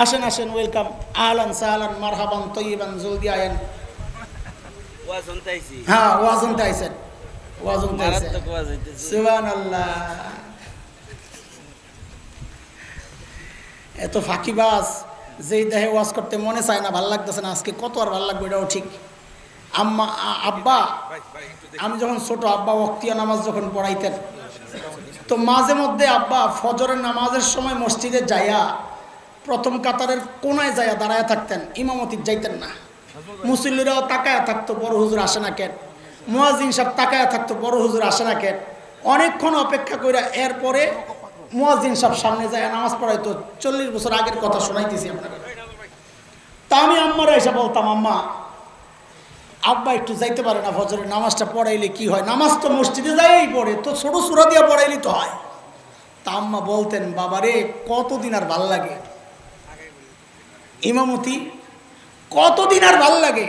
আসেন আসেন, ওয়েলকাম, আহলান সাহলান মারহাবান তৈবান, জলদি আয়েন। ওয়াজ শুনতে আইছি। হ্যাঁ, ওয়াজ শুনতে আইছেন, ওয়াজ শুনতে আইছেন। মারাত্মক ওয়াজ হইতেছে। সুবহানাল্লাহ। এত ফাঁকিবাজ, যেই দেহে ওয়াজ করতে মনে চায় না, ভাল লাগতেছে না, আজকে কত আর ভাল লাগবে এটাও ঠিক। আব্বা, আমি যখন ছোট, আব্বা ওয়াক্তিয়া নামাজ যখন পড়াইতেন, তো মাঝে মধ্যে আব্বা ফজরের নামাজের সময় মসজিদে যাইয়া প্রথম কাতারের কোনায় যাইয়া দাঁড়ায় থাকতেন, ইমামতি যাইতেন না। মুসল্লিরাও তাকায়া থাকতো, বড় হুজুর আসে না কেন। মুয়াজ্জিন সাহেব তাকায়া থাকতো, বড় হুজুর আসে না কেন। অনেকক্ষণ অপেক্ষা করে এরপরে মুয়াজ্জিন সাহেব সামনে যায় নামাজ পড়াইতো। 40 বছর আগের কথা শোনাইতেছি আপনাকে। তা আমি আম্মারা এসে বলতাম, আম্মা, আব্বা একটু যাইতে পারে না, ফজরের নামাজটা পড়াইলে কি হয়? নামাজ তো মসজিদে যাইই পড়ে, তো ছোট সূরা দিয়া পড়াইলে তো হয়। তা আম্মা বলতেন, বাবারে কতদিন আর ভাল লাগে ইমামতি, কতদিন আর ভাল লাগে?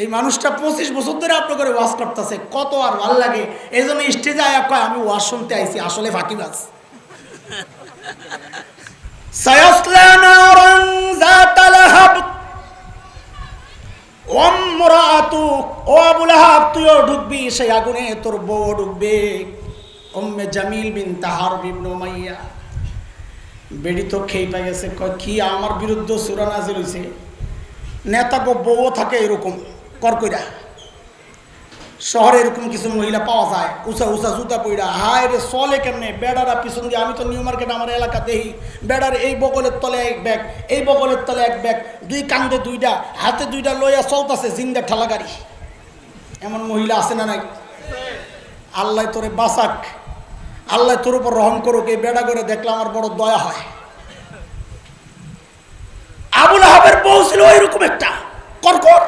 এই মানুষটা 25 বছর ধরে আপনার করে ওয়াজ করতেছে, কত আর ভাল লাগে? এই জন্য স্টেজে আয়া কয় আমি ওয়াজ শুনতে আইছি, আসলে ফাঁকিবাজ। সায়াসলা নারান যাতা লাহাব ওয়ামরাতুক, ও আবু লাহাব, তুইও ঢুকবি সেই আগুনে, তোর বউ ঢুকবে, উম্মে জামিল বিনত হারব ইবনে উমাইয়া। বেড়ি তো খেয়ে পাই গেছে, কয় কি আমার বিরুদ্ধে সূরা নাযিল হইছে? নেতা গো বউ থাকে এরকম করকইরা, শহরে এরকম কিছু মহিলা পাওয়া যায়, উঁচা উঁচা জুতা পইরা, হায় রে চলে কেমনে, বেড়ারা পিছন দিয়ে। আমি তো নিউ মার্কেট আমার এলাকা দেখি, বেড়ার এই বগলের তলে এক ব্যাগ, এই বগলের তলে এক ব্যাগ, দুই কান্দে দুইটা, হাতে দুইটা লইয়া চলতেছে জিন্দা ঠেলা গাড়ি। এমন মহিলা আছে না নাই? আল্লাহ তোরে বাঁচাক, আল্লাহ তোর উপর রহম করুক। এই বেড়া করে দেখলে আমার বড় দয়া হয়। আবু লাহাবের বউ ছিল ওইরকম একটা করকর,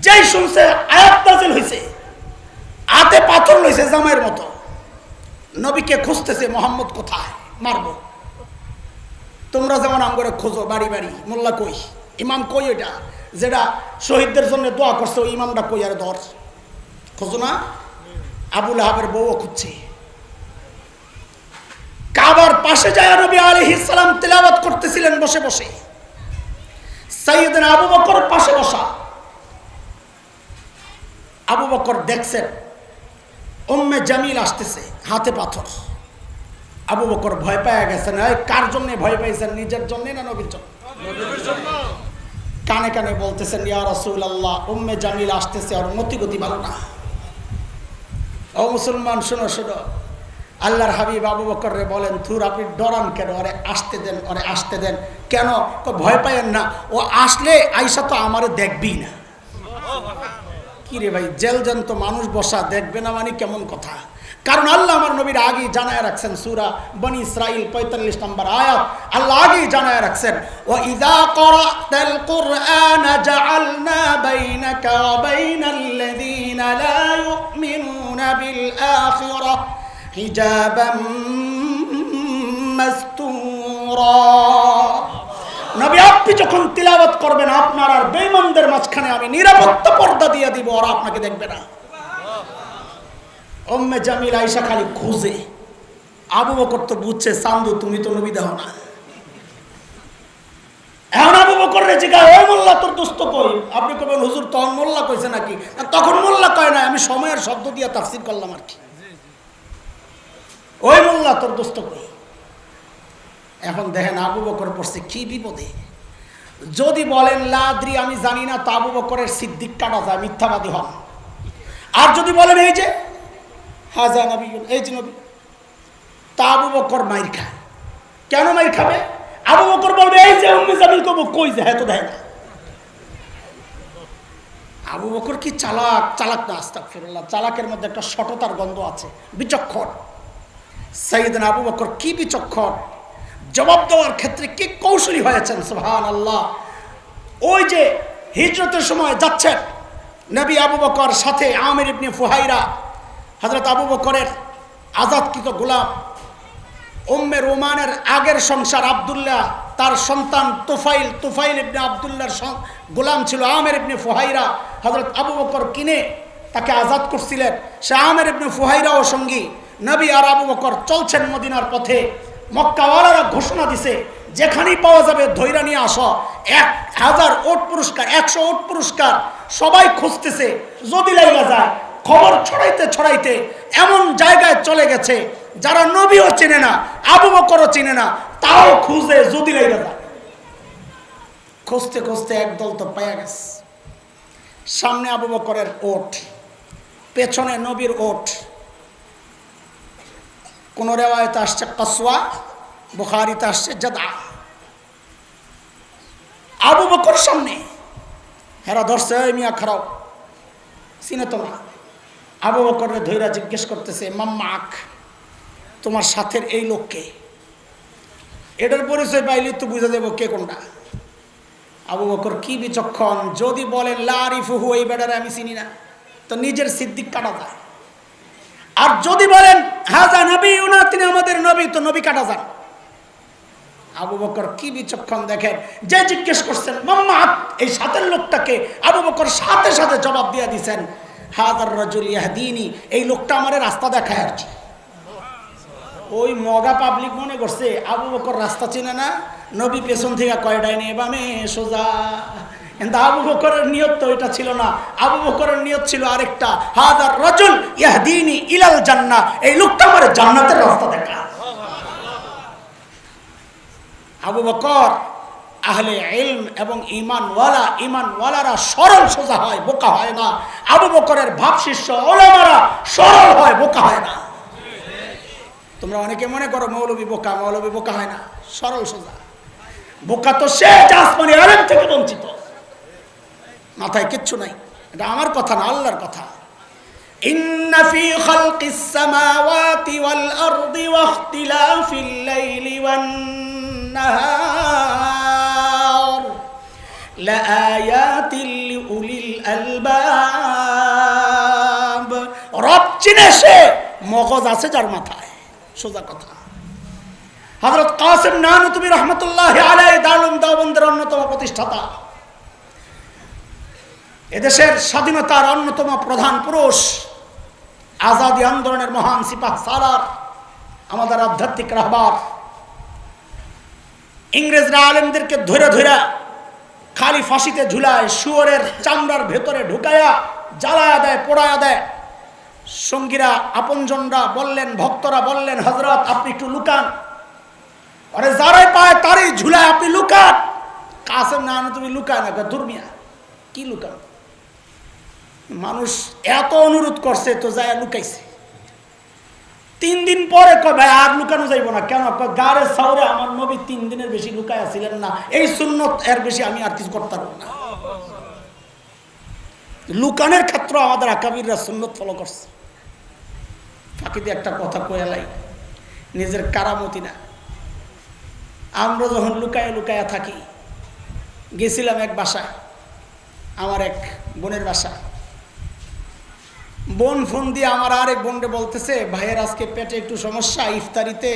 যেই শুনছে আয়াত নাযিল হইছে, হাতে পাথর লইছে জামাইয়ের মতো, নবীকে খুঁজতেছে, মোহাম্মদ কোথায়, মারবো। তোমরা যেমন আম করে খোঁজো বাড়ি বাড়ি, মোল্লা কই, ইমাম কই, ওইটা যেটা শহীদদের জন্য দোয়া করছে, ওই ইমামটা কই, আর ধর খোঁজো না। আবু লাহাবের বউও খুঁজছে। কাবার পাশে যায় নবী আলাইহিস সালাম তিলাওয়াত করতেছিলেন বসে বসে, সাইয়েদনা আবু বকর পাশে বসা। আবু বকর দেখছেন উম্মে জামিল আসতেছে, হাতে পাথর। আবু বকর ভয় পেয়ে গেছেন। কার জন্য ভয় পাইছেন, নিজের জন্য না নবীর জন্য? কানে কানে বলতেছেন, ইয়া রাসূলুল্লাহ, উম্মে জামিল আসতেছে, আর মতিগতি ভালো না। ও মুসলমান, শোনো শোনো, আল্লাহর হাবিব আবু বকর রে বলেন, থুর আপনি ডরান কেন? ওরে আসতে দেন, ওরে আসতে দেন। কেন? ভয় পাইয়েন না, ও আসলে আইসা তো আমারে দেখবি না। কি রে ভাই, জেল জ্যান্ত মানুষ বসা দেখবে না মানে কেমন কথা? কারণ আল্লাহ আমার নবীর আগেই জানায় রাখছেন, সূরা বনি ইসরাইল 45 নম্বর আয়াত, আল্লাহ আগেই জানায় রাখছেন, ওয়া ইযা ক্বারাতাল কুরআনা জাআলনা বাইনাকা ওয়া বাইনাল্লাযীনা লা ইউমিনুনা বিল আখিরাহ হিজাবাম মাসতুরা। নবী, আপনি যখন তিলাওয়াত করবেন, আপনার আর বেঈমানদের মাঝখানে আমি নিরাপত্তা পর্দা দিয়ে দিব, ওরা আপনাকে দেখবে না। উম্মে জামিল আয়েশা খালি খুঁজে। আবু বকর তো বুঝছে, চান্দু তুমি তো নবী দেহ না। এখন আবু বকর রে জিজ্ঞাসা, ওই মোল্লা তোর দোস্ত কই? আপনি কবেন, হুজুর তখন মোল্লা কইছে নাকি? তখন মোল্লা কয় না, আমি সময়ের শব্দ দিয়ে তাফসীর করলাম আর কি। ওই মোল্লা তোর দোস্ত কই? এখন দেখেন আবু বকর পড়ছে কি বিপদে। যদি বলেন লাদ্রি, আমি জানি না, তো আবু বকরের সিদ্দিক কাটা যায়, মিথ্যাবাদী হন। আর যদি বলেন এই যে হাজা নবী, এই যে নবী, তা আবু বকর মাইর খায়। কেন মাইর খাবে? আবু বকর বলবে এই যে উম্মে জামিল, কব কই যে, হ্যাঁ তো দেয় না। আবু বকর কি চালাক! চালাক না, আস্তাগফিরুল্লাহ, চালাকের মধ্যে একটা সততার গন্ধ আছে, বিচক্ষণ। সাইয়েদনা আবু বকর কি বিচক্ষণ, জবাব দেওয়ার ক্ষেত্রে কি কৌশলী হয়েছেন, সুবহানাল্লাহ। ওই যে হিজরতের সময় যাচ্ছেন নবী, আবু বকর সাথে আমির ইবনে ফুহাইরা, হযরত আবু বকরের আজাদকৃত গোলাম, উম্মে রোমানের আগের সংসার আব্দুল্লাহ, তার সন্তান তুফাইল, তুফাইল ইবনে আব্দুল্লাহর গোলাম ছিল আমির ইবনে ফুহাইরা। হযরত আবু বকর কিনে তাকে আজাদ করছিলেন। সে আমির ইবনে ফুহাইরাও সঙ্গী। নবী আর আবু বকর চলছেন মদিনার পথে। মক্কাওয়ালারা ঘোষণা দিছে, যেখানেই পাওয়া যাবে ধৈর্য নিয়ে আসো। 1000 ওট পুরস্কার, 100 ওট পুরস্কার, সবাই খুঁজতেছে। যদি লাগা যায়, খবর ছড়াইতে ছড়াইতে এমন জায়গায় চলে গেছে যারা নবীও চেনে না, আবু বকরও চেনে না, তাও খুঁজে যদি লাগা যায়। খুঁজতে খুঁজতে একদল তো পাওয়া গেছে। সামনে আবু বকরের ওট, পেছনে নবীর ওট। কোন রেওয়ায়েতে আসছে কসওয়া, বুখারীতে আসছে জাদা। আবু বকর সামনে, হেরা ধরছে, ওই মিয়া খারাপ, চিনে তো না। আবু বকরের ধৈরা জিজ্ঞেস করতেছে, মাম্মাক, তোমার সাথের এই লোককে? এটার পরিচয় পাইলে তো বুঝে দেবো কে কোনটা। আবু বকর কি বিচক্ষণ, যদি বলেন লা আরিফুহু, এই বেটারে আমি চিনি না, তো নিজের সিদ্দিক কাটা যায়। আর যদি বলেন হাজা নবিয়ুনা, তিনি আমাদের নবী, তো নবী কাটা যান। আবু বকর কি বিচক্ষণ দেখেন, যে জিজ্ঞেস করছেন মাম্মাত, এই সাথের লোকটাকে, আবু বকর সাথে সাথে জবাব দিয়ে দিয়েছেন, হাজার রাজুল ইয়াহদিনী, এই লোকটা আমারে রাস্তা দেখায় আর কি। ওই মগা পাবলিক মনে করছে আবু বকর রাস্তা চিনে না, নবী পেছন থেকে কয়টাই নিয়ে বামে সোজা। কিন্তু আবু বকরের নিয়ত তো এটা ছিল না। আবু বকরের নিয়ত ছিল আরেকটা, হাজার রাজুল ইয়াহদিনী ইলাল জান্নাহ, এই লোকটা আমারে জান্নাতের রাস্তা দেখা। আবু বকর আহলে ইলম এবং ইমানওয়ালারা সরল সোজা হয়, বোকা হয় না। আবু বকরের ভাব শিষ্য ওলামারা সরল হয়, বোকা হয় না। তোমরা অনেকে মনে করো মৌলবী বোকা, মৌলবী বোকা হয় না, সরল সোজা। বোকা তো সে আসমানি আলেম থেকে বঞ্চিত, মাথায় কিচ্ছু নাই। এটা আমার কথা না, আল্লাহর কথা। ইন্না ফি খালকিস সামাওয়াতি ওয়াল আরদি ওয়া ইখতিলাফিল লাইলি ওয়ান নাহার লাআয়াতিল লিউলিল আলবাব। রব চিনে সে, মগজ আছে যার মাথায়, সোজা কথা। হযরত কাসেম নানুতুবি রহমাতুল্লাহি আলাইহি দারুল দেওবন্দের অন্যতম প্রতিষ্ঠাতা, এদেশের স্বাধীনতার অন্যতম প্রধান পুরুষ, আজাদী আন্দোলনের মহান সিপাহ সালার, আমাদের আধ্যাত্মিক রাহবার। ইংরেজরা আলেমদেরকে ধরে ধরে খালি ফাঁসিতে ঝুলায়, শুয়োরের চামড়ার ভেতরে ঢুকায়া জ্বালায়া দেয়, পোড়ায়া দেয়। সঙ্গীরা আপনজনরা বললেন, ভক্তরা বললেন, হযরত আপনি একটু লুকান। আরে যারাই পায় তারই ঝুলায় আপনি লুকান। কাসেম নানুতুবি লুকায় না, দুর্মিয়া কি লুকান। মানুষ এত অনুরোধ করছে তো যায় লুকাইছে। 3 দিন পরে কয় ভাই আর লুকানো যাইব না। কেন? গারে সাউরে আমার নবী 3 দিনের বেশি লুকায়া ছিলেন না, এই সুন্নত এর বেশি আমি আর কিছু করতে পারব না। লুকানের ক্ষেত্রে আমাদের আকাবিররা সুন্নত ফলো করছে। ফাঁকিতে একটা কথা কয়ালাই, নিজের কারামতি না। আমরা যখন লুকায়া লুকায়া থাকি, গেছিলাম এক বাসায়, আমার এক বোনের বাসা। বোন ফোন দিয়ে আমার আরেক বোনকে বলতেছে, ভাইয়ের আজকে পেটে একটু সমস্যা, ইফতারিতে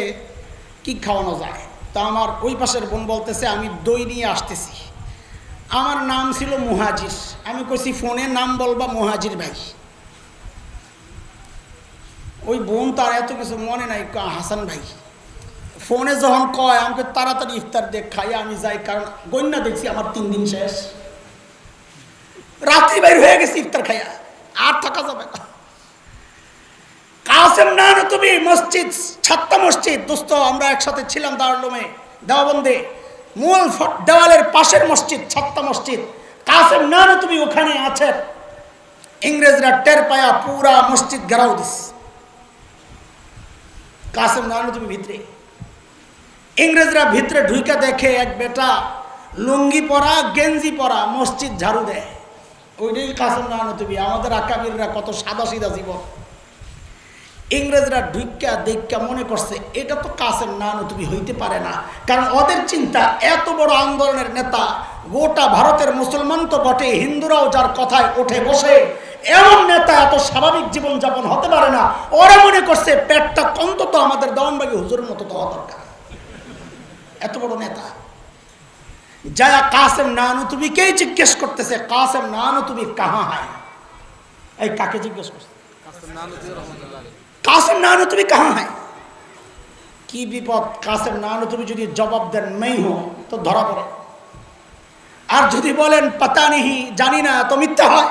কি খাওয়ানো যায়। তা আমার ওই পাশের বোন বলতেছে, আমি দই নিয়ে আসতেছি। আমার নাম ছিল মুহাজির। আমি কইছি ফোনে নাম বলবা মুহাজির ভাই। ওই বোন তার এত কিছু মনে নাই, হাসান ভাই। ফোনে যখন কয়, আমাকে তাড়াতাড়ি ইফতার দেখ খাইয়া আমি যাই, কারণ গন্যা দেখছি আমার 3 দিন শেষ। রাত্রি বাইর হয়ে গেছি ইফতার খাইয়া, আর থাকা যাবে না। কাসেম নানুতুবি মসজিদ, ছাত্তা মসজিদ, দোস্ত আমরা একসাথে ছিলাম দারুল উলুমে দেওবন্দে, মূল দেওয়ালের পাশের মসজিদ, ছাত্তা মসজিদ। কাসেম নানুতুবি ওখানে আছেন। ইংরেজরা টের পায়া পুরা মসজিদ ঘেরাও দিস। কাসেম নানুতুবি ভিতরে, ইংরেজরা ভিতরে ঢুইকা দেখে এক বেটা লুঙ্গি পরা, গেঞ্জি পরা, মসজিদ ঝাড়ু দেয়। ওইটাই কাসেম নানুতুবি। আমাদের আকাবিররা কত সাদা সিধা জীবন। ইংরেজরা ঢুইকা দেখা মনে করছে এটা তো কাসেম নানুতুবি হইতে পারে না, কারণ ওদের চিন্তা এত বড় আন্দোলনের নেতা, গোটা ভারতের মুসলমান তো বটে, হিন্দুরাও যার কথায় ওঠে বসে, এমন নেতা এত স্বাভাবিক জীবনযাপন হতে পারে না। ওরা মনে করছে পেটটা অন্তত আমাদের দেওয়ানবাগী হুজুরের মতো দেওয়া দরকার। এত বড় নেতা যায়া কাসেম নানুতুবিকেই জিজ্ঞেস করতেছে, কাসেম নানুতুবি কাহা হয়। এই কাকে জিজ্ঞেস করছে? কাসেম নানুতুবি কাহা হয়। কি বিপদ, কাসেম নানুতুবি যদি জবাব দেন মেই হো তো ধরা পড়ে, আর যদি বলেন পাতা নেহি জানি না তো মিথ্যা হয়।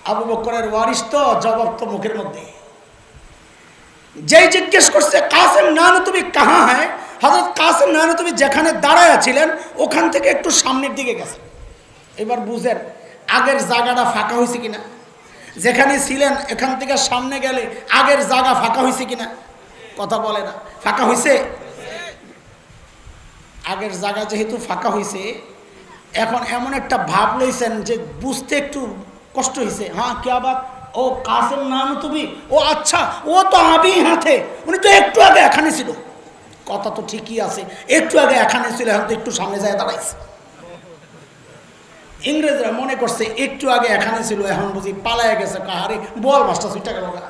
আবু বকরের ওয়ারিস তো জবাব তো মুখের মধ্যে। যেই জিজ্ঞেস করছে কাসেম নানুতুবি কাহা হ্যায়, হযরত কাসেম নানুতুবি যেখানে দাঁড়ায় ছিলেন ওখান থেকে একটু সামনের দিকে গেছে। এবার বুঝেন আগের জায়গাটা ফাঁকা হয়েছে কিনা, যেখানে ছিলেন এখান থেকে সামনে গেলে আগের জায়গা ফাঁকা হয়েছে কিনা, কথা বলে না, ফাঁকা হয়েছে। আগের জায়গা যেহেতু ফাঁকা হয়েছে, এখন এমন একটা ভাব লইছেন যে বুঝতে একটু কষ্ট হয়েছে। হ্যাঁ কে আবার ও কাসেম নানুতুবি, ও আচ্ছা ও তো আবি হাতে, উনি তো একটু আগে এখানে ছিল। কথা তো ঠিকই আছে, একটু আগে এখানে ছিল, এখন তো একটু সামনে যায় দাঁড়াইছে। ইংরেজরা মনে করছে একটু আগে এখানে ছিল, এখন বুঝি পালায় গেছে। কাহারে বল মাস্টার সুইটা গেল না।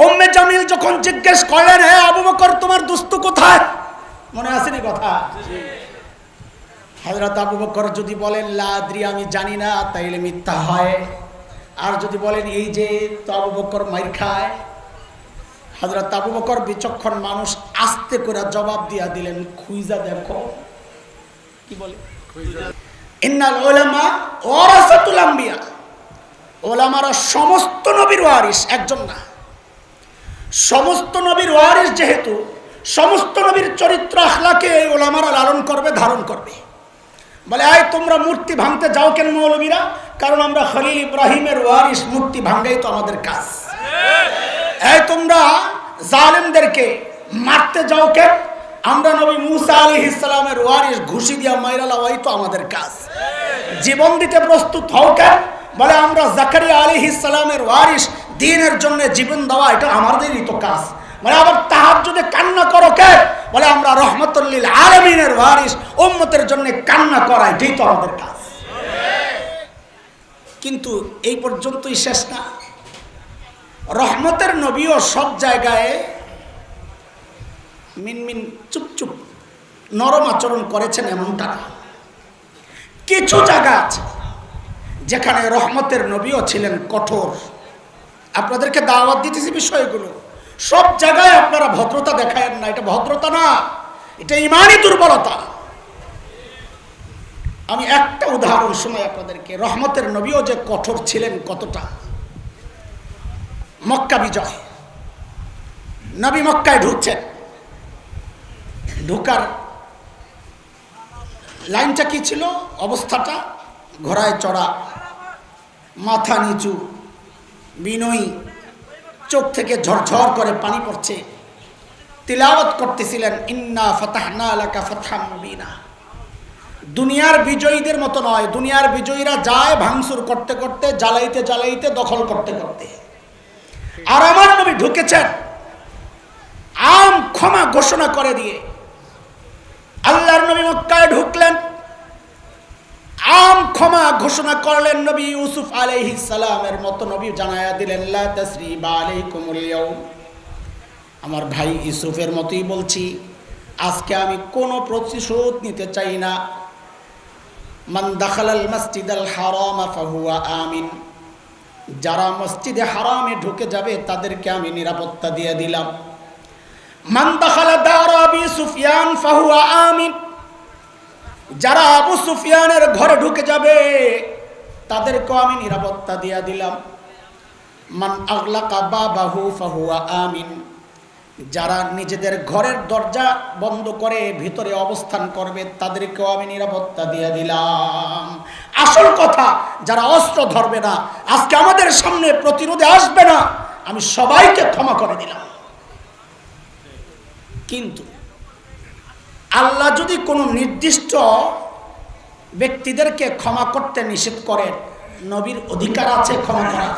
উম্মে জামিল যখন জিজ্ঞেস করলেন, হে আবু বকর তোমার দোস্ত কোথায়, মনে আসেনি কথা? হযরত আবু বকর যদি বলেন লা আদরি আমি জানি না, তাইলে মিথ্যা হয়। আর যদি বলেন এই যে, তো আবু বকর মাইর খায়। হযরত আবু বকর বিচক্ষণ মানুষ, আস্তে করে জবাব দিয়া দিলেন, খুইজা দেখো। কি বলে? ইন্নাল উলামা ওয়ারাসাতুল আম্বিয়া, ওলামারা সমস্ত নবীর ওয়ারিস, একজন না। সমস্ত নবীর ওয়ারিস যেহেতু, সমস্ত নবীর চরিত্র আখলাকে এই ওলামারা লালন করবে, ধারণ করবে। বলে আয় তোমরা মূর্তি ভাঙতে যাও কেন মৌলবীরা? কারণ আমরা খলিল ইব্রাহিমের ওয়ারিস, মূর্তি ভাঙাই তো আমাদের কাজ। এই তোমরা জালেমদেরকে মারতে যাও কেন? আমরা নবী মুসা আলাইহিস সালামের ওয়ারিস, ঘুষি দিয়া মাইরা লাওয়াই তো আমাদের কাজ। জীবন দিতে প্রস্তুত হও কেন? বলে আমরা জাকারিয়া আলাইহিস সালামের ওয়ারিস, দ্বীনের জন্য জীবন দেওয়া এটা আমাদেরই তো কাজ। মানে আবার তাহাজ্জুদে কান্না করো কে? বলে আমরা রহমাতুল লিল আলামিনের ওয়ারিস, উম্মতের জন্য কান্না করা এটাই তো আমাদের কাজ। কিন্তু এই পর্যন্তই শেষ না। রহমতের নবীও সব জায়গায় মিনমিন চুপচুপ নরম আচরণ করেছেন এমনটা না। কিছু জায়গা আছে যেখানে রহমতের নবীও ছিলেন কঠোর। আপনাদেরকে দাওয়াত দিতেছি বিষয়গুলো। সব জায়গায় আপনারা ভদ্রতা দেখায়েন না, এটা ভদ্রতা না, এটা ইমানি দুর্বলতা। আমি একটা উদাহরণ শোনাই আপনাদেরকে। রহমতের নবীও যে কঠোর ছিলেন কতটা। মক্কা বিজয়, নবী মক্কায় ঢুকছেন, ঢুকার লাইনটা কি ছিল, অবস্থাটা? ঘোড়ায় চড়া, মাথা নিচু, বিনয়ী, চোখ থেকে ঝরঝর করে পানি পড়ছে, তিলাওয়াত করতেছিলেন ইন্না ফাতাহনা লাকা ফাতহাম মুবিনা। দুনিয়ার বিজয়ীদের মতো নয়। দুনিয়ার বিজয়ীরা যায় ভাঙচুর করতে করতে, জ্বালাইতে জ্বালাইতে, দখল করতে করতে। আর আমার নবী ঢুকেছেন আম ক্ষমা ঘোষণা করে দিয়ে। আল্লাহর নবী মক্কায় ঢুকলেন, আম ক্ষমা ঘোষণা করলেন। নবী ইউসুফ আলাইহিস সালামের মতো নবী জানায়া দিলেন লা তাসরিবা আলাইকুমুল ইয়াউম। আমার ভাই ইউসুফের মতোই বলছি, আজকে আমি কোনো প্রতিশোধ নিতে চাই না। মান দাখালাল মাসজিদাল হারাম ফাহুয়া আমিন। যারা মসজিদে হারামে ঢুকে যাবে তাদেরকে আমি নিরাপত্তা দিয়ে দিলাম। মান দাখালা দার আবি সুফিয়ান ফাহুয়া আমিন। যারা আবু সুফিয়ানের ঘরে ঢুকে যাবে তাদেরকেও আমি নিরাপত্তা দিয়ে দিলাম। মান আগলাকা বাবাহু ফাহুয়া আমিন। যারা নিজেদের ঘরের দরজা বন্ধ করে ভিতরে অবস্থান করবে তাদেরকেও আমি নিরাপত্তা দিয়ে দিলাম। আসল কথা, যারা অস্ত্র ধরবে না, আজকে আমাদের সামনে প্রতিরোধে আসবে না, আমি সবাইকে ক্ষমা করে দিলাম। কিন্তু আল্লাহ যদি কোনো নির্দিষ্ট ব্যক্তিদেরকে ক্ষমা করতে নিষেধ করেন, নবীর অধিকার আছে ক্ষমা করার।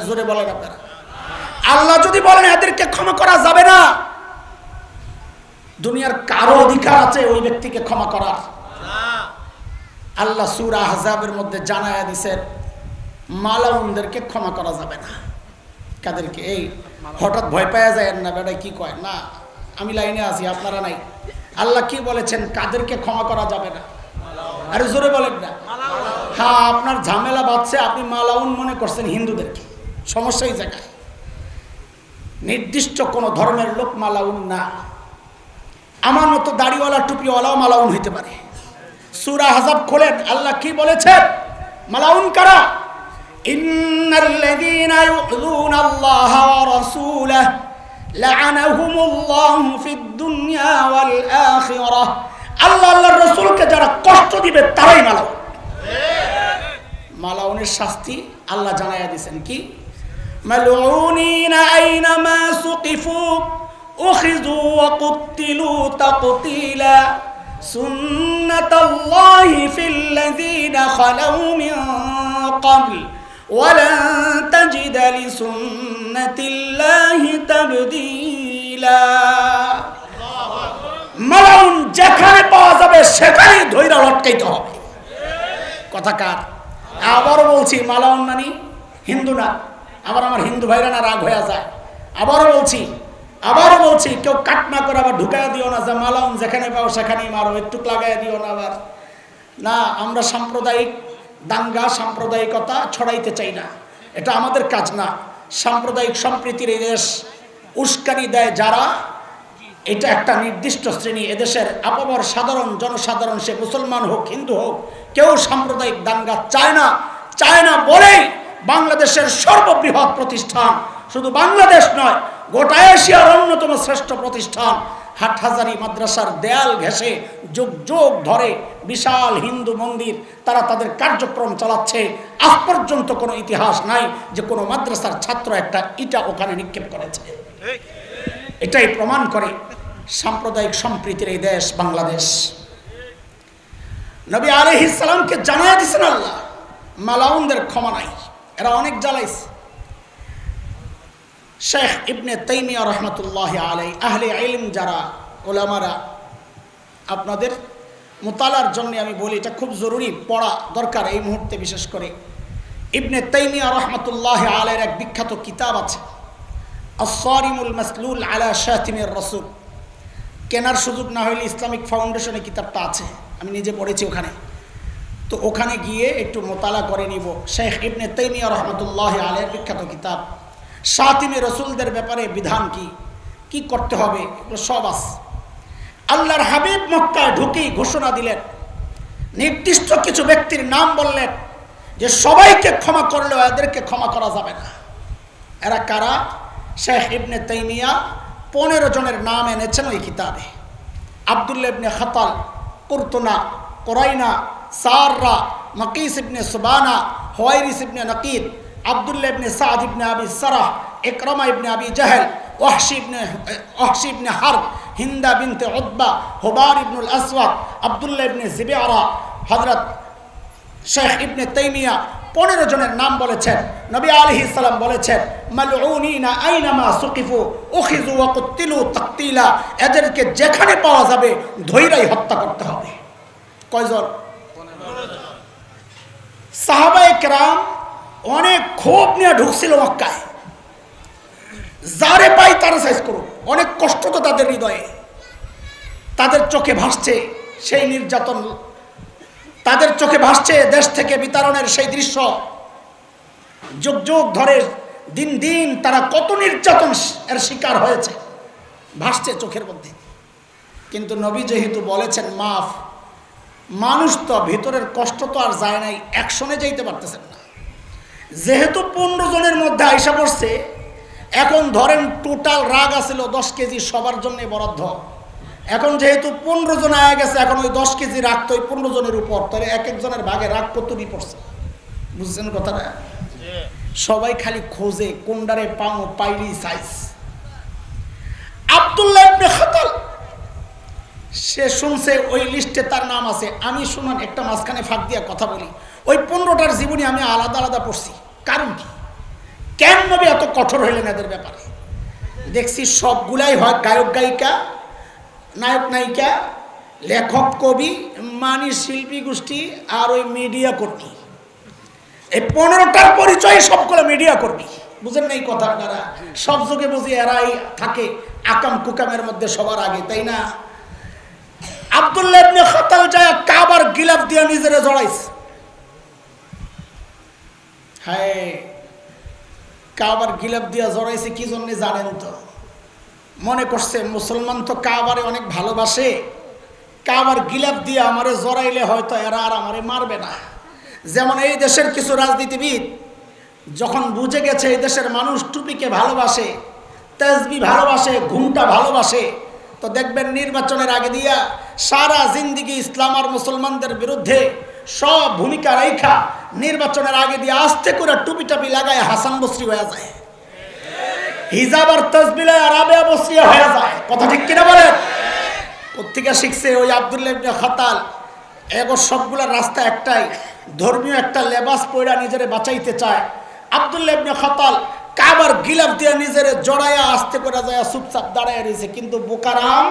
জোরে বলেন আপনারা। আল্লাহ যদি বলেন এদেরকে ক্ষমা করা যাবে না, দুনিয়ার কারো অধিকার আছে ওই ব্যক্তিকে ক্ষমা করার? আল্লাহ সূরা আহজাবের মধ্যে জানায়া দিয়েছেন মালাউনদেরকে ক্ষমা করা যাবে না। কাদেরকে? এই হঠাৎ ভয় পাওয়া যায় না, বেটা কি কয় না, আমি লাইনে আছি আপনারা নাই। আল্লাহ কি বলেছেন কাদেরকে ক্ষমা করা যাবে না? আরে জোরে বলেন না। হ্যাঁ, আপনার ঝামেলা বাঁধছে, আপনি মালাউন মনে করছেন হিন্দুদেরকে। সমস্যা এই জায়গায়। নির্দিষ্ট কোনো ধর্মের লোক মালাউন না। আমার মতো দাড়িওয়ালা টুপিওয়ালাও মালাউন হইতে পারে। সূরা আহজাব খোলেন, আল্লাহ কি বলেছেন মালাউন কারা? ইন্নাল্লাযীনা ইউযুনা আল্লাহা ওয়া রাসূলাহু লাআনাহুমুল্লাহু ফিদ দুনিয়া ওয়াল আখিরাহ। আল্লাহ আল্লাহর রাসূলকে যারা কষ্ট দিবে তারাই মালাউন। মালাউনের শাস্তি আল্লাহ জানায়া দিয়েছেন কি? মালউনিনা আইনামা সুকিফু উখিযু ওয়া কুতিলু তাকতীলা সুন্নাতাল্লাহি ফিল্লাযীনা খালাউ মিন ক্বাবল ওয়া লান তাজিদা লিসুন্নাতিল্লাহি তাবদীলা। মালাউন যেখানে পাওয়া যাবে সেখানেই ধইরা লটকাইতে হবে। কথা কার? আবার বলছি মালাউন মানে হিন্দু না। আবার আমার হিন্দু ভাইরা না রাগ হয়ে যায়। আবারও বলছি কেউ কাট না করে আবার ঢুকাইয়া দিও না যে মালাউন যেখানে পাও সেখানেই মারো, একটু লাগাইয়া দিও না আবার। না, আমরা সাম্প্রদায়িক দাঙ্গা সাম্প্রদায়িকতা ছড়াইতে চাই না, এটা আমাদের কাজ না। সাম্প্রদায়িক সম্প্রীতির এই দেশ উস্কানি দেয় যারা, এটা একটা নির্দিষ্ট শ্রেণী। এদেশের আপামর সাধারণ জনসাধারণ, সে মুসলমান হোক হিন্দু হোক, কেউ সাম্প্রদায়িক দাঙ্গা চায় না বলেই বাংলাদেশের সর্ববৃহৎ প্রতিষ্ঠান, শুধু বাংলাদেশ নয় গোটা এশিয়ার অন্যতম শ্রেষ্ঠ প্রতিষ্ঠান হাটহাজারী মাদ্রাসার দেয়াল ঘেঁষে যুগ যুগ ধরে বিশাল হিন্দু মন্দির তারা তাদের কার্যক্রম চালাচ্ছে। আজ পর্যন্ত কোনো ইতিহাস নাই যে কোনো মাদ্রাসার ছাত্র একটা ইটা ওখানে নিক্ষেপ করেছে। এটাই প্রমাণ করে সাম্প্রদায়িক সম্প্রীতির এই দেশ বাংলাদেশ। নবী আলাইহিস সালামকে জানায়া দিয়েছেন আল্লাহ মালাউনদের ক্ষমা নাই, এরা অনেক জ্বালাইছে। শেখ ইবনে তাইমিয়া রহমতুল্লাহ আলাই, আহলে ইলম যারা ওলামারা, আপনাদের মুতালার জন্য আমি বলি এটা খুব জরুরি পড়া দরকার এই মুহূর্তে। বিশেষ করে ইবনে তাইমিয়া রহমতুল্লাহ আলাইয়ের এক বিখ্যাত কিতাব আছে আস-সারিমুল মাসলুল আলা শাতিমির রাসূল। কেনার সুযোগ না হইলে ইসলামিক ফাউন্ডেশনে কিতাবটা আছে, আমি নিজে পড়েছি ওখানে। তো ওখানে গিয়ে একটু মোতালা করে নিব। শেখ ইবনে তাইমিয়া রহমতুল্লাহ আলাইয়ের বিখ্যাত কিতাব শাতিমে রসুলদের ব্যাপারে বিধান কি করতে হবে এগুলো সব আছে। আল্লাহর হাবিব মক্কায় ঢুকেই ঘোষণা দিলেন, নির্দিষ্ট কিছু ব্যক্তির নাম বললেন যে সবাইকে ক্ষমা করলেও এদেরকে ক্ষমা করা যাবে না। এরা কারা? শেখ ইবনে তাইমিয়া 15 জনের নাম এনেছেন ওই কিতাবে। আব্দুল্লাহ ইবনে খাতাল, কুরতুনা, কোরাইনা, সাররা, মাকিস ইবনে সুবানা, হুয়াইরিস ইবনে নাকিদ, আব্দুল্লাহ ইবনে সাদ ইবনে আবি সারাহ, ইকরামা ইবনে আবি জাহল, ওয়াহশি ইবনে হারব, হিন্দা বিনতে উতবা, হুবার ইবনুল আসওয়াদ, আব্দুল্লাহ ইবনে জিবিআরা। হযরত শেখ ইবনে তাইমিয়া 15 জনের নাম বলেছেন। নবী আলাইহিস সালাম বলেছেন মালউনিনা আইনামা সুকিফু উখিযু ওয়া কুতিলু তাকতীলা। এদেরকে যেখানে পাওয়া যাবে ধইরাই হত্যা করতে হবে। কয়জন? 15 জন। সাহাবায়ে কেরাম অনেক ক্ষোভ নিয়ে ঢুকছিল মক্কায়, যারে পাই তারা সাইজ করো। অনেক কষ্ট তো তাদের হৃদয়ে, তাদের চোখে ভাসছে সেই নির্যাতন, তাদের চোখে ভাসছে দেশ থেকে বিতাড়নের সেই দৃশ্য। যুগ যুগ ধরে দিন দিন তারা কত নির্যাতন এর শিকার হয়েছে, ভাসছে চোখের মধ্যে। কিন্তু নবী যেহেতু বলেছেন মাফ, মানুষ তো ভিতরের কষ্ট তো আর যায় নাই, অ্যাকশনে যাইতে পারতেছেন না। যেহেতু 15 জনের মধ্যে আইসা পড়ছে, এখন ধরেন টোটাল রাগ আছিল 10 কেজি সবার জন্য বরাদ্দ। এখন যেহেতু 15 জন আয়া গেছে, এখন ওই 10 কেজি রাগ তো ওই 15 জনের উপর, তাহলে এক একজনের ভাগে রাগ কতটি পড়ছে, বুঝছেন কথাটা? সবাই খালি খোঁজে কোনডারে পাও পাইলি সাইজ। আব্দুল্লাহ ইবনে খাতাল সে শুনছে ওই লিস্টে তার নাম আছে। আমি শুনুন একটা মাঝখানে ফাঁক দিয়া কথা বলি, ওই 15টার জীবনী আমি আলাদা আলাদা পড়ছি। কারণ কি, কেন নবী এত কঠোর হইলেন এদের ব্যাপারে? দেখছি সবগুলাই হয় গায়ক গায়িকা, নায়ক নায়িকা, লেখক কবি, মানি শিল্পী গোষ্ঠী আর ওই মিডিয়া কর্মী। এই 15টার পরিচয় সবগুলো মিডিয়া কর্মী। বুঝেন না এই কথা আপনারা? সব যুগে বুঝি এরাই থাকে আকাম কুকামের মধ্যে সবার আগে, তাই না? আব্দুল্লাহ ইবনে খাতাল যায় কাবার গিলাফ দিয়ে নিজেরে জড়াইছে। হ্যাঁ, কাবার গিলাফ দিয়া জড়াইছে কি জন্য জানেন তো? মনে করছে মুসলমান তো কাবারে অনেক ভালোবাসে, কাবার গিলাফ দিয়ে আমারে জড়াইলে হয়তো এরা আর আমারে মারবে না। যেমন এই দেশের কিছু রাজনীতিবিদ যখন বুঝে গেছে এই দেশের মানুষ টুপিকে ভালোবাসে, তাসবিহ ভালোবাসে, ঘুমটা ভালোবাসে, তো দেখবেন নির্বাচনের আগে দিয়া সারা জিন্দিগি ইসলাম আর মুসলমানদের বিরুদ্ধে সব ভূমিকা রেখা নির্বাচনের আগে দিয়ে আস্তে করে টুপি টাপি লাগায় হাসান বসরি হয়ে যায়, হিজাব আর তাসবিহ আর রাবেয়া বসরি হয়ে যায়। কথা ঠিক কিনা বলেন? কোত্থেকে শিখছে? ওই আব্দুল্লাহ ইবনে খাতাল। এগো সবগুলা রাস্তা একটাই, ধর্মীয় একটা লেবাস পয়রা নিজেরে বাঁচাইতে চায়। আব্দুল্লাহ ইবনে খাতাল কাবার গিলাফ দিয়ে নিজেরে জড়াইয়া আস্তে করে যায় চুপচাপ দাঁড়ায় রয়েছে, কিন্তু বোকারাম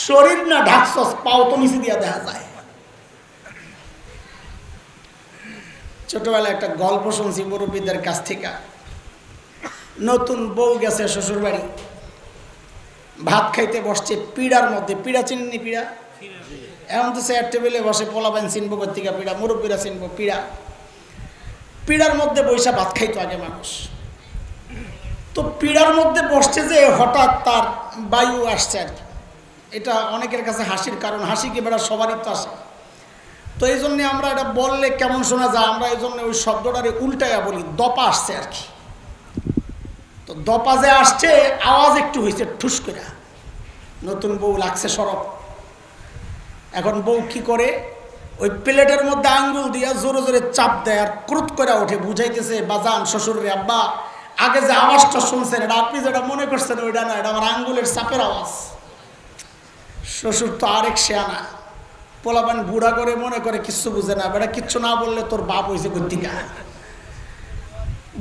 শরীর না ঢাকছস, পাও তো নিচে দিয়া দেখা যায়। ছোটবেলায় একটা গল্প শুনছি মুরব্বীদের কাছ থেকে। নতুন বউ গেছে শ্বশুর বাড়ি, ভাত খাইতে বসছে পিড়ার মধ্যে। পিড়া চিনি? পিড়া এখন তো চেয়ার টেবিলে বসে, পোলাবেন চিনবো কোথেকে পিড়া, মুরব্বীরা চিনবো পিড়া। পিড়ার মধ্যে বৈশা ভাত খাইতো আগে মানুষ। তো পিড়ার মধ্যে বসছে যে হঠাৎ তার বায়ু আসছে আর কি। এটা অনেকের কাছে হাসির কারণ, হাসি কি বেড়া সবারই তো আসে। তো এই জন্যে আমরা এটা বললে কেমন শোনা যায়, আমরা এই জন্য ওই শব্দটারে উল্টাইয়া বলি, দপা আসছে আর কি। তো দপা যে আসছে আওয়াজ একটু হয়েছে ঠুস করে, নতুন বউ লাগছে সরব। এখন বউ কি করে, ওই প্লেটের মধ্যে আঙ্গুল দিয়া জোরে জোরে চাপ দেয় আর ক্রুত করে ওঠে, বুঝাইতেছে বাজান শ্বশুর রে, আব্বা আগে যে আওয়াজটা শুনছেন এটা আপনি যেটা মনে করছেন ওইটা না, এটা আমার আঙ্গুলের চাপের আওয়াজ। শ্বশুর তো আরেক শেয়ানা, পোলাপান বুড়া করে মনে করে কিচ্ছু বুঝে না, বেটা কিচ্ছু না বললে তোর বাপ হয়েছে গতিকা।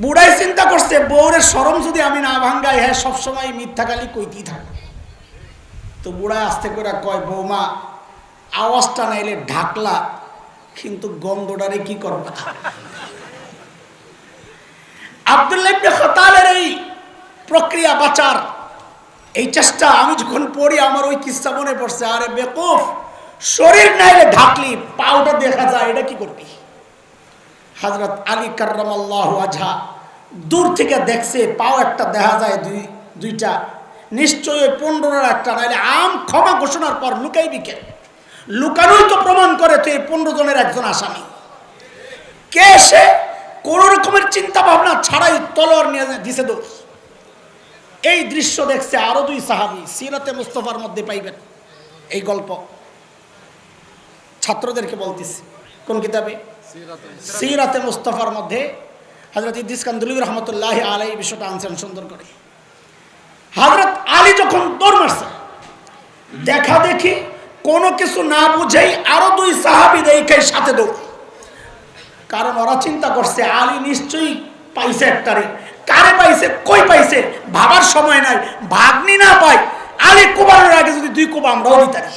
বুড়াই চিন্তা করছে বউরের শরম যদি আমি না ভাঙ্গাই, হ্যাঁ সবসময় মিথ্যা খালি কইতেই থাকে। তো বুড়াই আস্তে করে কয়, বৌমা আওয়াজটা নাইলে ঢাকলা, কিন্তু গন্ধটারে কি করবা? আব্দুল্লাহ ইবনে খাতালের এই প্রক্রিয়া বাঁচার এই চেষ্টা আমি যখন পড়ি আমার ওই কিস্সা মনে পড়ছে। আরে বেকুফ, শরীর নাইলে ঢাকলি, পাউটা দেখা যায়, এটা কি করবি? হযরত আলী কাররামাল্লাহু ওয়াজহা দূর থেকে দেখছে পাও একটা দেখা যায়, দুইটা, নিশ্চয়ই 15-এর একটা, নাইলে আম ক্ষমা ঘোষণার পর লুকাইবি কে? লুকানোই তো প্রমাণ করে তুই 15 জনের একজন আসামি। কে সে? কোন রকমের চিন্তা ভাবনা ছাড়াই তলোয়ার নিয়ে দিছে দোষ। এই দৃশ্য দেখছে আরো 2 সাহাবী, সিরাতে মুস্তাফার মধ্যে পাইবেন এই গল্প। ছাত্রদেরকে বলতেছি, কোন কিতাবে? সিরাতে মুস্তাফার মধ্যে হযরত ইদ্রিস কান্দুলি রহমতুল্লাহি আলাইহি বিষয়টা আনছেন সুন্দর করে। হযরত আলী যখন দৌড় মারছে, দেখা দেখি কোনো কিছু না বুঝেই আরো 2 সাহাবী দেখে সাথে দৌড়। কারণ ওরা চিন্তা করছে আলী নিশ্চয়ই পাইছে একটারে, কারে পাইছে, কই পাইছে ভাবার সময় নাই, ভাগ্নি না পাই আলী কোবানোর আগে যদি 2 কোবা আমরাও দিতারি।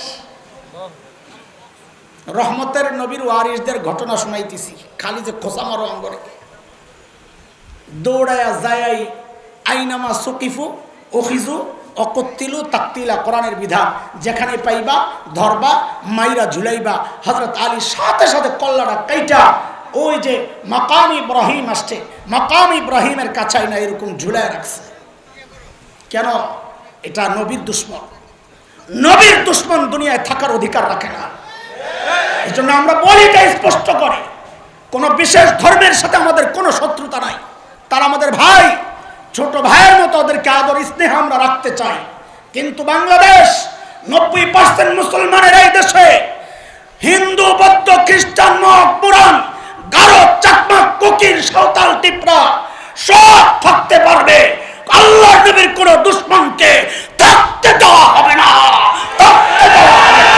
রহমতের নবীর ওয়ারিসদের ঘটনা শোনাইতেছি, খালি যে খোসা মারো আঙ্গরে। দৌড়ায়া যাই আইনামা সুকিফু ওখিজু অকত্তিলু তাকতিলা, কোরআনের বিধান, যেখানে পাইবা ধরবা, মাইরা ঝুলাইবা। হযরত আলী সাথে সাথে কল্লাটা কাইটা ওই যে মাকাম ইব্রাহিম আসছে, মাকাম ইব্রাহিমের কাছাই না এরকম ঝুলায় রাখছে। কেন? এটা নবীর দুশ্মন। নবীর দুশ্মন দুনিয়ায় থাকার অধিকার রাখে না। এই জন্য আমরা বলি এটা স্পষ্ট করে, কোন বিশেষ ধর্মের সাথে আমাদের কোনো শত্রুতা নাই, তারা আমাদের ভাই, ছোট ভাইয়ের মতো ওদেরকে আদর স্নেহ আমরা রাখতে চাই। কিন্তু বাংলাদেশ 90% মুসলমানের এই দেশে হিন্দু, বৌদ্ধ, খ্রিস্টান, মগ, পুরাণ, গারো, চাকমা, কুকির, সাঁওতাল, টিপরা সব থাকতে পারবে, আল্লাহ নবীর কোন দুশমনকে থাকতে দেওয়া হবে না, থাকতে দেওয়া হবে না।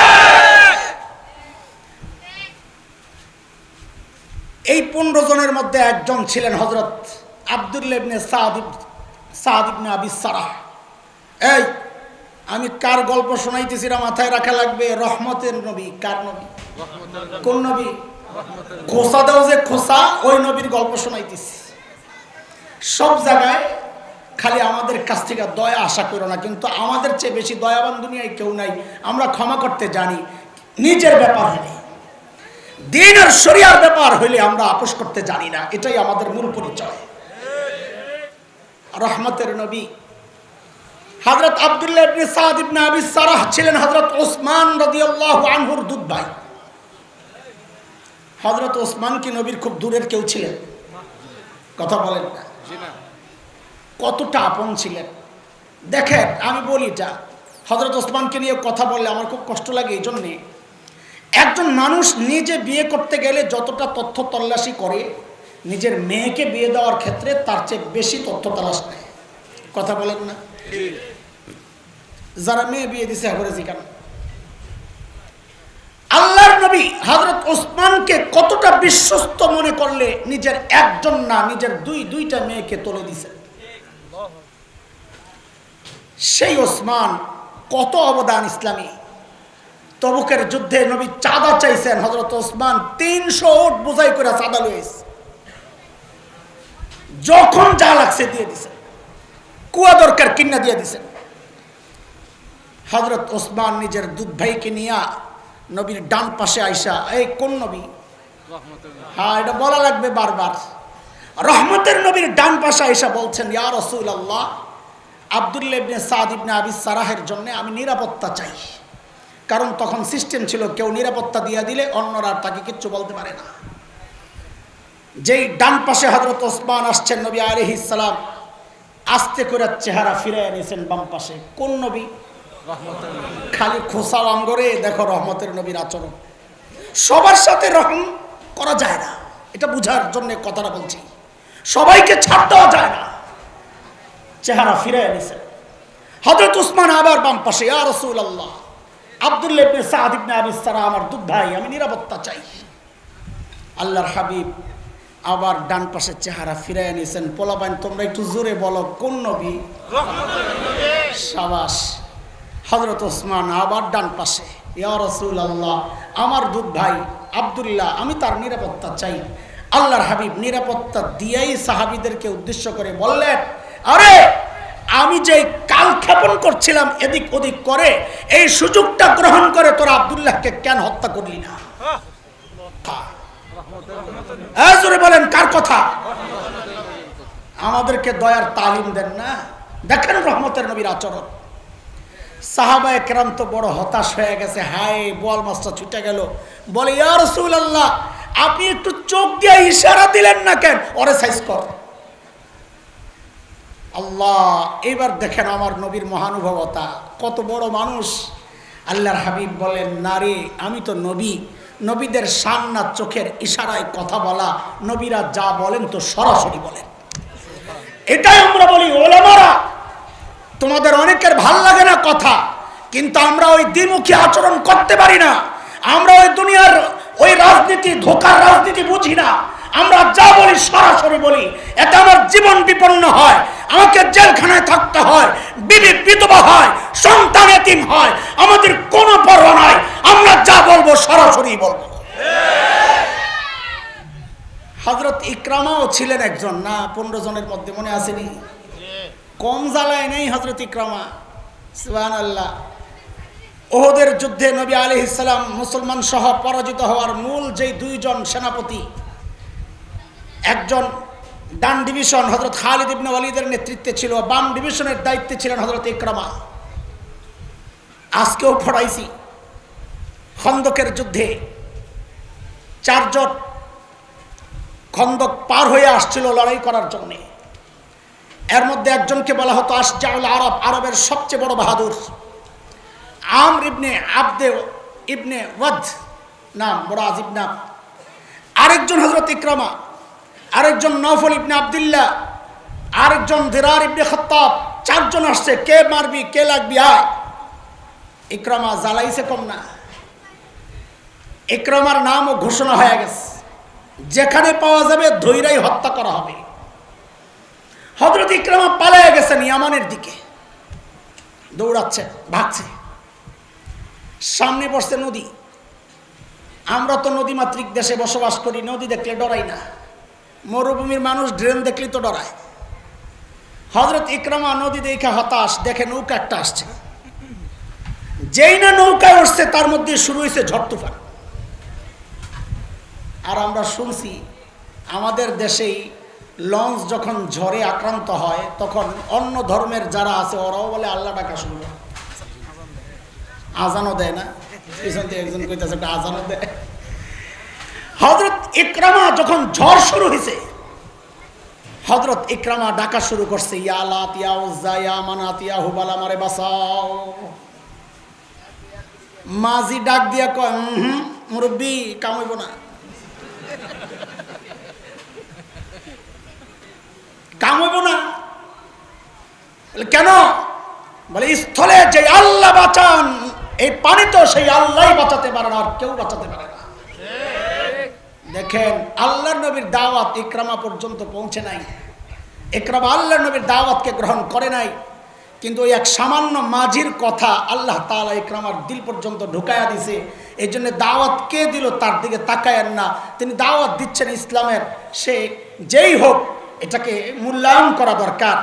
এই 15 জনের মধ্যে একজন ছিলেন হযরত আব্দুল্লাহ ইবনে সাদ ইবনে আবি সারাহ। এই আমি কার গল্প শোনাইতেছি না মাথায় রাখা লাগবে, রহমতের নবী। কার নবী? কোন নবী? খোসা দাও যে খোসা, ওই নবীর গল্প শোনাইতেছি। সব জায়গায় খালি আমাদের কাছ থেকে দয়া আশা করো না, কিন্তু আমাদের চেয়ে বেশি দয়াবান দুনিয়ায় কেউ নাই। আমরা ক্ষমা করতে জানি, নিজের ব্যাপার হলে, দিন আর শরিয়ার ব্যাপার হইলে আমরা আপোষ করতে জানি না। এটাই আমাদের মূল পরিচয়। রহমতের নবী হযরত আব্দুল্লাহ ইবনে সাদ ইবনে আবি সারাহ ছিলেন হযরত ওসমান রাদিয়াল্লাহু আনহুর দুধ ভাই। হযরত ওসমান কি নবীর খুব দূরের কেউ ছিলেন? কথা বলেন না, কতটা আপন ছিলেন। দেখেন আমি বলি, এটা হযরত ওসমানকে নিয়ে কথা বললে আমার খুব কষ্ট লাগে। এই জন্যে একজন মানুষ নিজে বিয়ে করতে গেলে যতটা তথ্য তল্লাশি করে, নিজের মেয়েকে বিয়ে দেওয়ার ক্ষেত্রে তার চেয়ে বেশি তথ্য তালাশ নেয়। কথা বলেন না? যারা মেয়ে বিয়ে দিছে করে জিজ্ঞান আল্লাহর নবী হযরত ওসমানকে কতটা বিশ্বস্ত মনে করলে নিজের একজন না, নিজের দুইটা মেয়েকে তুলে দিছে। সেই ওসমান কত অবদান ইসলামী। তবুকের যুদ্ধে নবী চাঁদা চাইছেন, হযরত ওসমান 300 উট বোঝাই করে চাঁদা লইছে। যখন যা লাগছে দিয়ে দিছেন, কুয়া দরকার কিনা দিয়ে দিছেন। হযরত ওসমান নিজের দুধ ভাইকে নিয়ে নবীর ডান পাশে আইসা, এই কোন নবী? হ্যাঁ, এটা বলা লাগবে বারবার। রহমতের নবীর ডান পাশে আইসা বলছেন, ইয়া রাসূলুল্লাহ, আব্দুল্লাহ ইবনে সাদ ইবনে আবি সারাহের জন্য আমি নিরাপত্তা চাই। কারণ তখন সিস্টেম ছিল, কেউ নিরাপত্তা দিয়ে দিলে অন্যরা আর তাকে কিচ্ছু বলতে পারে না। যেই ডান পাশে হযরত ওসমান আসছেন, নবী আলাইহিস সালাম আস্তে করে চেহারা ফিরে এনেছেন বাম পাশে। কোন নবী? খালি খোসাও আঙ্গরে দেখো রহমতের নবীর আচরণ। সবার সাথে রহম করা যায় না, এটা বুঝার জন্য কথাটা বলছি। সবাইকে ছাড় দেওয়া যায় না। চেহারা ফিরে এনেছেন হযরত ওসমান আবার বাম পাশে, ইয়া রাসূলুল্লাহ, আব্দুল্লাহ ইবনে সাদ ইবনে আবি সারা আমার দুধ ভাই, আমি নিরাপত্তা চাই। আল্লাহর হাবিব আবার ডান পাশে চেহারা ফিরে এনেছেন। পোলাপাইন তোমরা একটু জোরে বলো, কোন নবী? শাবাশ। হযরত ওসমান আবার ডান পাশে, ইয়া রাসূলুল্লাহ, আমার দুধ ভাই আব্দুল্লাহ, আমি তার নিরাপত্তা চাই। আল্লাহর হাবিব নিরাপত্তা দিয়েই সাহাবীদেরকে উদ্দেশ্য করে বললেন, আরে আমি যে কালক্ষেপণ করছিলাম এদিক ওদিক করে, এই সুযোগটা গ্রহণ করে তোরা আব্দুল্লাহকে কেন হত্যা করলি না? জোরে বলেন, কার কথা? আমাদেরকে দয়ার তালিম দেন না। দেখেন রহমতের নবীর আচরণ। সাহাবায়ে কেরাম তো বড় হতাশ হয়ে গেছে। হায়, বোয়াল মাছটা ছুটে গেল। বলে, ইয়া রাসূলুল্লাহ, আপনি একটু চোখ দিয়ে ইশারা দিলেন না কেন? ওরে সাইজ কর। আল্লাহ, এইবার দেখেন আমার নবীর মহানুভবতা, কত বড় মানুষ। আল্লাহর হাবিব বলেন, নারে আমি তো নবী, নবীদের শান না চোখের ইশারায় কথা বলা, নবীরা যা বলেন তো সরাসরি বলেন। এটাই আমরা বলি, ওলামারা তোমাদের অনেকের ভাল লাগে না কথা, কিন্তু আমরা ওই দ্বিমুখী আচরণ করতে পারি না। আমরা ওই দুনিয়ার ওই রাজনীতি, ধোকার রাজনীতি বুঝি না। আমরা যা বলি সরাসরি বলি। এতে আমার জীবন বিপন্ন হয়, আমাকে জেলখানায় থাকতে হয়, বিবি বিধবা হয়, সন্তান এতিম হয়, আমাদের কোনো পরোয়া নাই। আমরা যা বলবো সরাসরি বলবো। হযরত ইকরামাও ছিলেন একজন, না 15 জনের মধ্যে, মনে আসেনি? কম জ্বালায় নেই হযরত ইকরামা। সুবহানাল্লাহ। ওহদের যুদ্ধে নবী আলাইহিস সালাম মুসলমান সহ পরাজিত হওয়ার মূল যেই 2 জন সেনাপতি, একজন ডান ডিভিশন হযরত খালিদ ইবনে ওয়ালিদের নেতৃত্বে ছিল, বাম ডিভিশনের দায়িত্বে ছিলেন হযরত ইকরামা। আজকেও পড়াইছি, খন্দকের যুদ্ধে 4 জন খন্দক পার হয়ে আসছিল লড়াই করার জন্য। এর মধ্যে একজনকে বলা হতো আশজাউল আরব, আরবের সবচেয়ে বড় বাহাদুর। আমর ইবনে আবদে ইবনে ওয়াদ নাম, বড় আজিব নাম। আরেকজন হযরত ইকরামা, আরেকজন নওফল ইবনে আব্দুল্লাহ, আরেকজন দিরার ইবনে খাত্তাব। 4 জন আসছে, কে মারবি, কে লাগবি, আয়। ইকরামা জ্বালাইছে কম না। ইকরামার নামও ঘোষণা হয়ে গেছে, যেখানে পাওয়া যাবে ধৈরাই হত্যা করা হবে। হযরত ইকরামা পালিয়ে গেছেন ইয়ামানের দিকে, দৌড়াচ্ছে, ভাগছে। সামনে পড়ছে নদী। আমরা তো নদীমাতৃক দেশে বসবাস করি, নদী দেখলে ডরাই না। মরুভূমির মানুষ ড্রেন দেখলে তো ডরায়। হযরত ইকরামা নদী দেখে হতাশ, দেখে নৌকা একটা আসছে। যেই না নৌকায় উঠছে তার মধ্যে শুরু হয়েছে ঝড় তুফান। আর আমরা শুনছি আমাদের দেশেই লঞ্চ যখন ঝড়ে আক্রান্ত হয় তখন অন্য ধর্মের যারা আছে ওরাও বলে আল্লাহ ডাকা শুরু করে। আজানও দেয় না, পিছন থেকে একজন কইতাছে একটা আজানও দেয়। হযরত ইকরামা যখন ঝড় শুরু হয়েছে, হযরত ইকরামা ডাকা শুরু করছে, ইয়া লাত ইয়া উজ্জা ইয়া মানাত ইয়া হুবাল আমারে বাঁচাও। মাঝি ডাক দিয়া কয়, মুরব্বি কামাইব না, কামাইব না। বলে কেন? বলে স্থলে যে আল্লাহ বাঁচান, এই পানি তো সেই আল্লাহই বাঁচাতে পারে না, আর কেউ বাঁচাতে পারে না। দেখেন আল্লাহর নবীর দাওয়াত ইকরামা পর্যন্ত পৌঁছে নাই। ইকরামা আল্লাহর নবীর দাওয়াতকে গ্রহণ করে নাই, কিন্তু ওই এক সামান্য মাঝির কথা আল্লাহ তাআলা ইকরামার দিল পর্যন্ত ঢুকায়া দিছে। এই জন্য দাওয়াত কে দিল তার দিকে তাকায়েন না, তিনি দাওয়াত দিচ্ছেন ইসলামের, সে যেই হোক এটাকে মূল্যায়ন করা দরকার।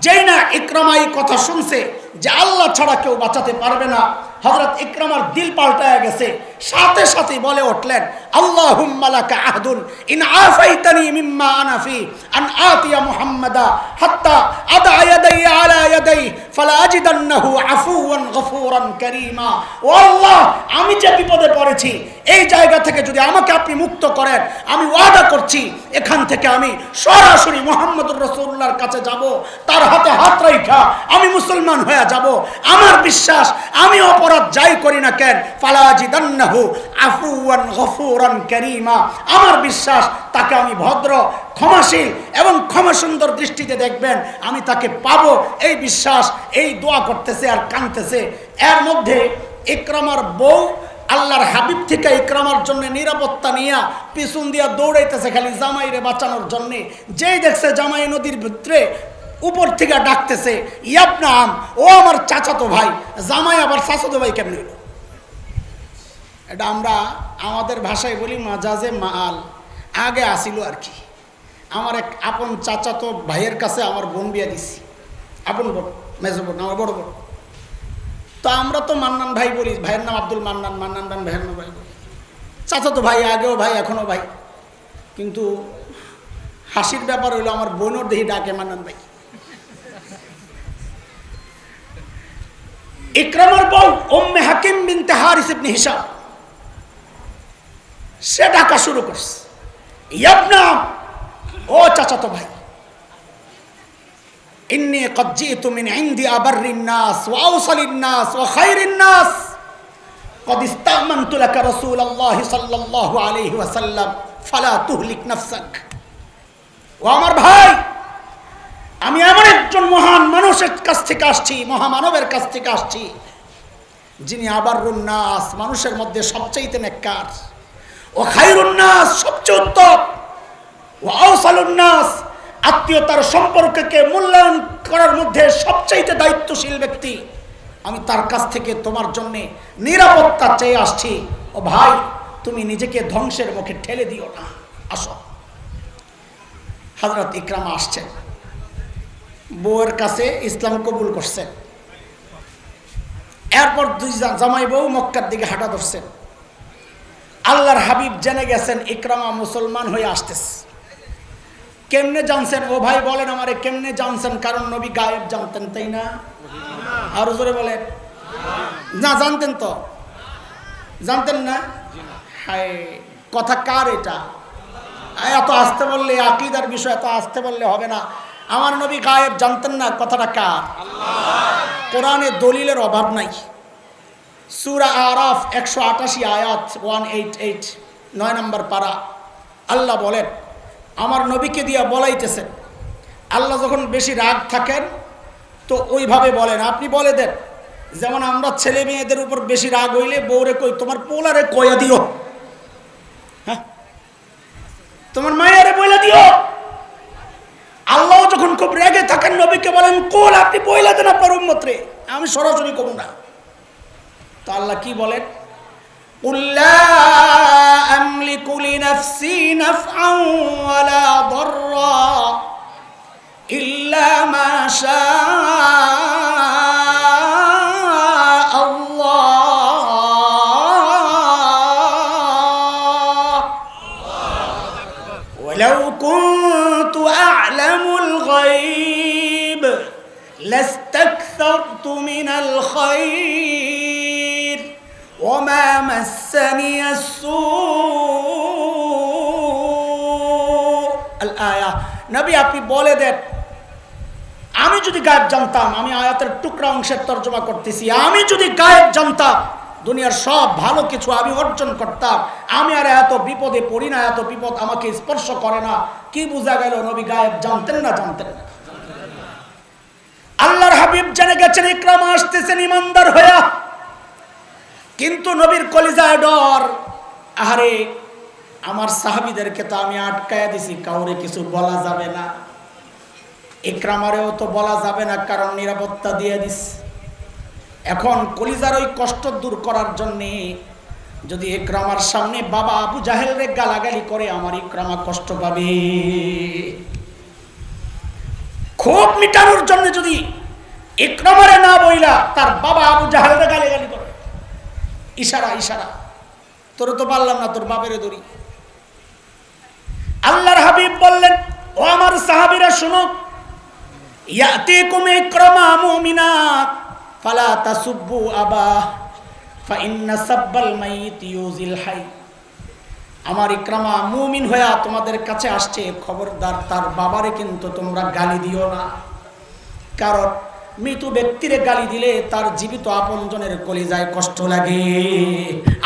যেই না ইকরামা এই কথা শুনছে যে আল্লাহ ছাড়া কেউ বাঁচাতে পারবে না, হযরত ইকরামার দিল পাল্টায়া গেছে। সাথে সাথে বলে উঠলেন, আল্লাহুম্মা লাকা আহদুন ইন আফাইতানি মিম্মা আনা ফি আন আতিয়া মুহাম্মাদা হাত্তা আদা ইয়াদাই আলা ইয়াদাই ফালা আজিদান্নাহু আফুওয়ান গফুরান কারীমা। ও আল্লাহ, আমি যে বিপদে পড়েছি এই জায়গা থেকে যদি আমাকে আপনি মুক্ত করেন, আমি ওয়াদা করছি এখান থেকে আমি সরাসরি মুহাম্মদুর রাসূলুল্লাহর কাছে যাব, তার হাতে হাত রাখা আমি মুসলমান হয়ে যাব। আমার বিশ্বাস আমি অপরাধ যাই করি না কেন, ফালা আজিদান্নাহু আফুওয়ান গফুরান কারীমা, আমার বিশ্বাস তাকে আমি ভদ্র, ক্ষমাশীল এবং ক্ষমাসুন্দর দৃষ্টিতে দেখবেন, আমি তাকে পাবো এই বিশ্বাস। এই দোয়া করতেছে আর কাঁদতেছে। এর মধ্যে ইকরামার বউ আল্লাহর হাবিব থেকে ইকরামার জন্য নিরাপত্তা নিয়ে পিছন দিয়া দৌড়াইতেছে খালি জামাইরে বাঁচানোর জন্য। যেই দেখছে জামাই নদীর ভিতরে, উপর থেকে ডাকতেছে, ইয়াবনাম, ও আমার চাচাতো ভাই। জামাই আবার চাচাতো ভাই কেমনে হলো? এটা আমরা আমাদের ভাষায় বলি মাজাজে মাল। আগে আসিল আর কি। আমার এক আপন চাচাতো ভাইয়ের কাছে আমার বোন বিয়া দিছি, আপন বোন, মেজো বোন, আমার বড় বোন। তো আমরা তো মান্নান ভাই বলি, ভাইয়ের নাম আব্দুল মান্নান, মান্নান ভাই ভাইয়ের নাম ভাই বলি। চাচাতো ভাই, আগেও ভাই এখনো ভাই। কিন্তু হাসির ব্যাপার হইলো আমার বোনের দেহি ডাকে মান্নান ভাই। ইকরামার বউ উম্মে হাকিম বিনতে হারিস ইবনে হিশাম, সে ডাকা শুরু করছে, ইয়াবনাম, ও চাচাতো ভাই, ইন্নী ক্বাদ জিতু মিন ইনদি আবাররিন নাস ওয়া আওসালিন নাস ওয়া খায়রিন নাস ক্বাদ ইস্তামানতু লাকা রাসূলুল্লাহ সাল্লাল্লাহু আলাইহি ওয়াসাল্লাম ফালা তুহলিক নাফসাক। ও আমার ভাই, আমি এমন একজন মহান মানুষের কাছ থেকে আসছি, মহামানবের কাছ থেকে আসছি, যিনি আবাররুন নাস, মানুষের মধ্যে সবচেয়ে নেককার, ও খায়রুন নাস, সবচেয়ে উত্তম, ও আওসালুন নাস, আত্মীয়তার সম্পর্ককে মূল্যায়ন করার মধ্যে সবচাইতে দায়িত্বশীল ব্যক্তি। আমি তার কাছ থেকে তোমার জন্য নিরাপত্তা চেয়ে আসছি। ও ভাই, তুমি নিজেকে ধ্বংসের মুখে ঠেলে দিও না, আসো। হযরত ইকরামা আসছেন, বউয়ের কাছে ইসলাম কবুল করছেন। এরপর দুই জামাই বউ মক্কার দিকে হাঁটা ধরছেন। আল্লাহর হাবিব জেনে গেছেন ইকরামা মুসলমান হয়ে আসতেছে। কেমনে জানছেন? ও ভাই বলেন আমারে, কেমনে জানছেন? কারণ নবী গায়েব জানতেন, তাই না? আরো জোরে বলেন না। জানতেন তো? জানতেন না? হায়, কথা কার এটা? এত আসতে বললে, আকীদার বিষয় এত আসতে বললে হবে না। আমার নবী গায়েব জানতেন না, কথাটা কার? কোরআনে দলিলের অভাব নাই। সূরা আরাফ 188 আয়াত 188, 9 নম্বর পারা। আল্লাহ বলেন, আমার নবীকে দিয়া বলাইতেছেন। আল্লাহ যখন বেশি রাগ থাকেন তো ওইভাবে বলেন, আপনি বলে দেন। যেমন আমরা ছেলে মেয়েদের উপর বেশি রাগ হইলে বউরে কই, তোমার পোলারে কইয়া দিও, হ্যাঁ, তোমার মায়েরে বইলা দিও। আল্লাহ যখন খুব রেগে থাকেন নবীকে বলেন, কোল, আপনি বইলা দেন আপনার উম্মতরে, আমি সরাসরি কব না। তো আল্লাহ কি বলেন? قل لا أملك لنفسي نفعا ولا ضرا إلا ما شاء الله ولو كنت أعلم লাস্তাকসারতু মিনাল খায়র ওয়া মা মাসসানিয়াস সূ। আল আয়া। নবী আপনি বলে দেন, আমি যদি গায়েব জানতাম, আমি আয়াতের টুকরা অংশের তর্জমা করতেছি, আমি যদি গায়েব জানতাম দুনিয়ার সব ভালো কিছু আমি অর্জন করতাম, আমি আর এত বিপদে পড়ি না, এত বিপদ আমাকে স্পর্শ করে না। কি বোঝা গেল? নবী গায়েব জানতেন না? জানতেন না। আল্লাহর হাবিব জেনে গেছেন ইকরামা আসতেছেন ইমানদার হইয়া, কিন্তু নবীর কলিজায় ডর। আহারে, আমার সাহাবীদেরকে তো আমি আটকায়া দিছি, কাউরে কিছু বলা যাবে না, ইকরামারেও তো বলা যাবে না, কারণ নিরাপত্তা দিয়ে দিস। এখন কলিজার ওই কষ্ট দূর করার জন্যে যদি ইকরামার সামনে বাবা আবু জাহেল রে গালাগালি করে, আমার ইকরামা কষ্ট পাবে। ক্ষোভ মিটানোর জন্য যদি ইকরামারে না বইলা তার বাবা আবু জাহেল রে গালাগালি করে, ইশারা ইশারা, তোর তো পারলাম না, তোর বাপেরে ধরি। আল্লাহর হাবিব বললেন, ও আমার সাহাবীরা শুনো, ইয়াতিকুম ইকরামা মুমিনা ফালা তাসুব্বু আবা ফাইন্না সাব্বাল মাইয়িত ইউজিল হাই। আমার ইকরামা মুমিন হয়ে তোমাদের কাছে আসছে, খবরদার তার বাবারে কিন্তু তোমরা গালি দিও না, কারণ মৃত ব্যক্তিরে গালি দিলে তার জীবিত আপনজনের কলিজায় কষ্ট লাগে।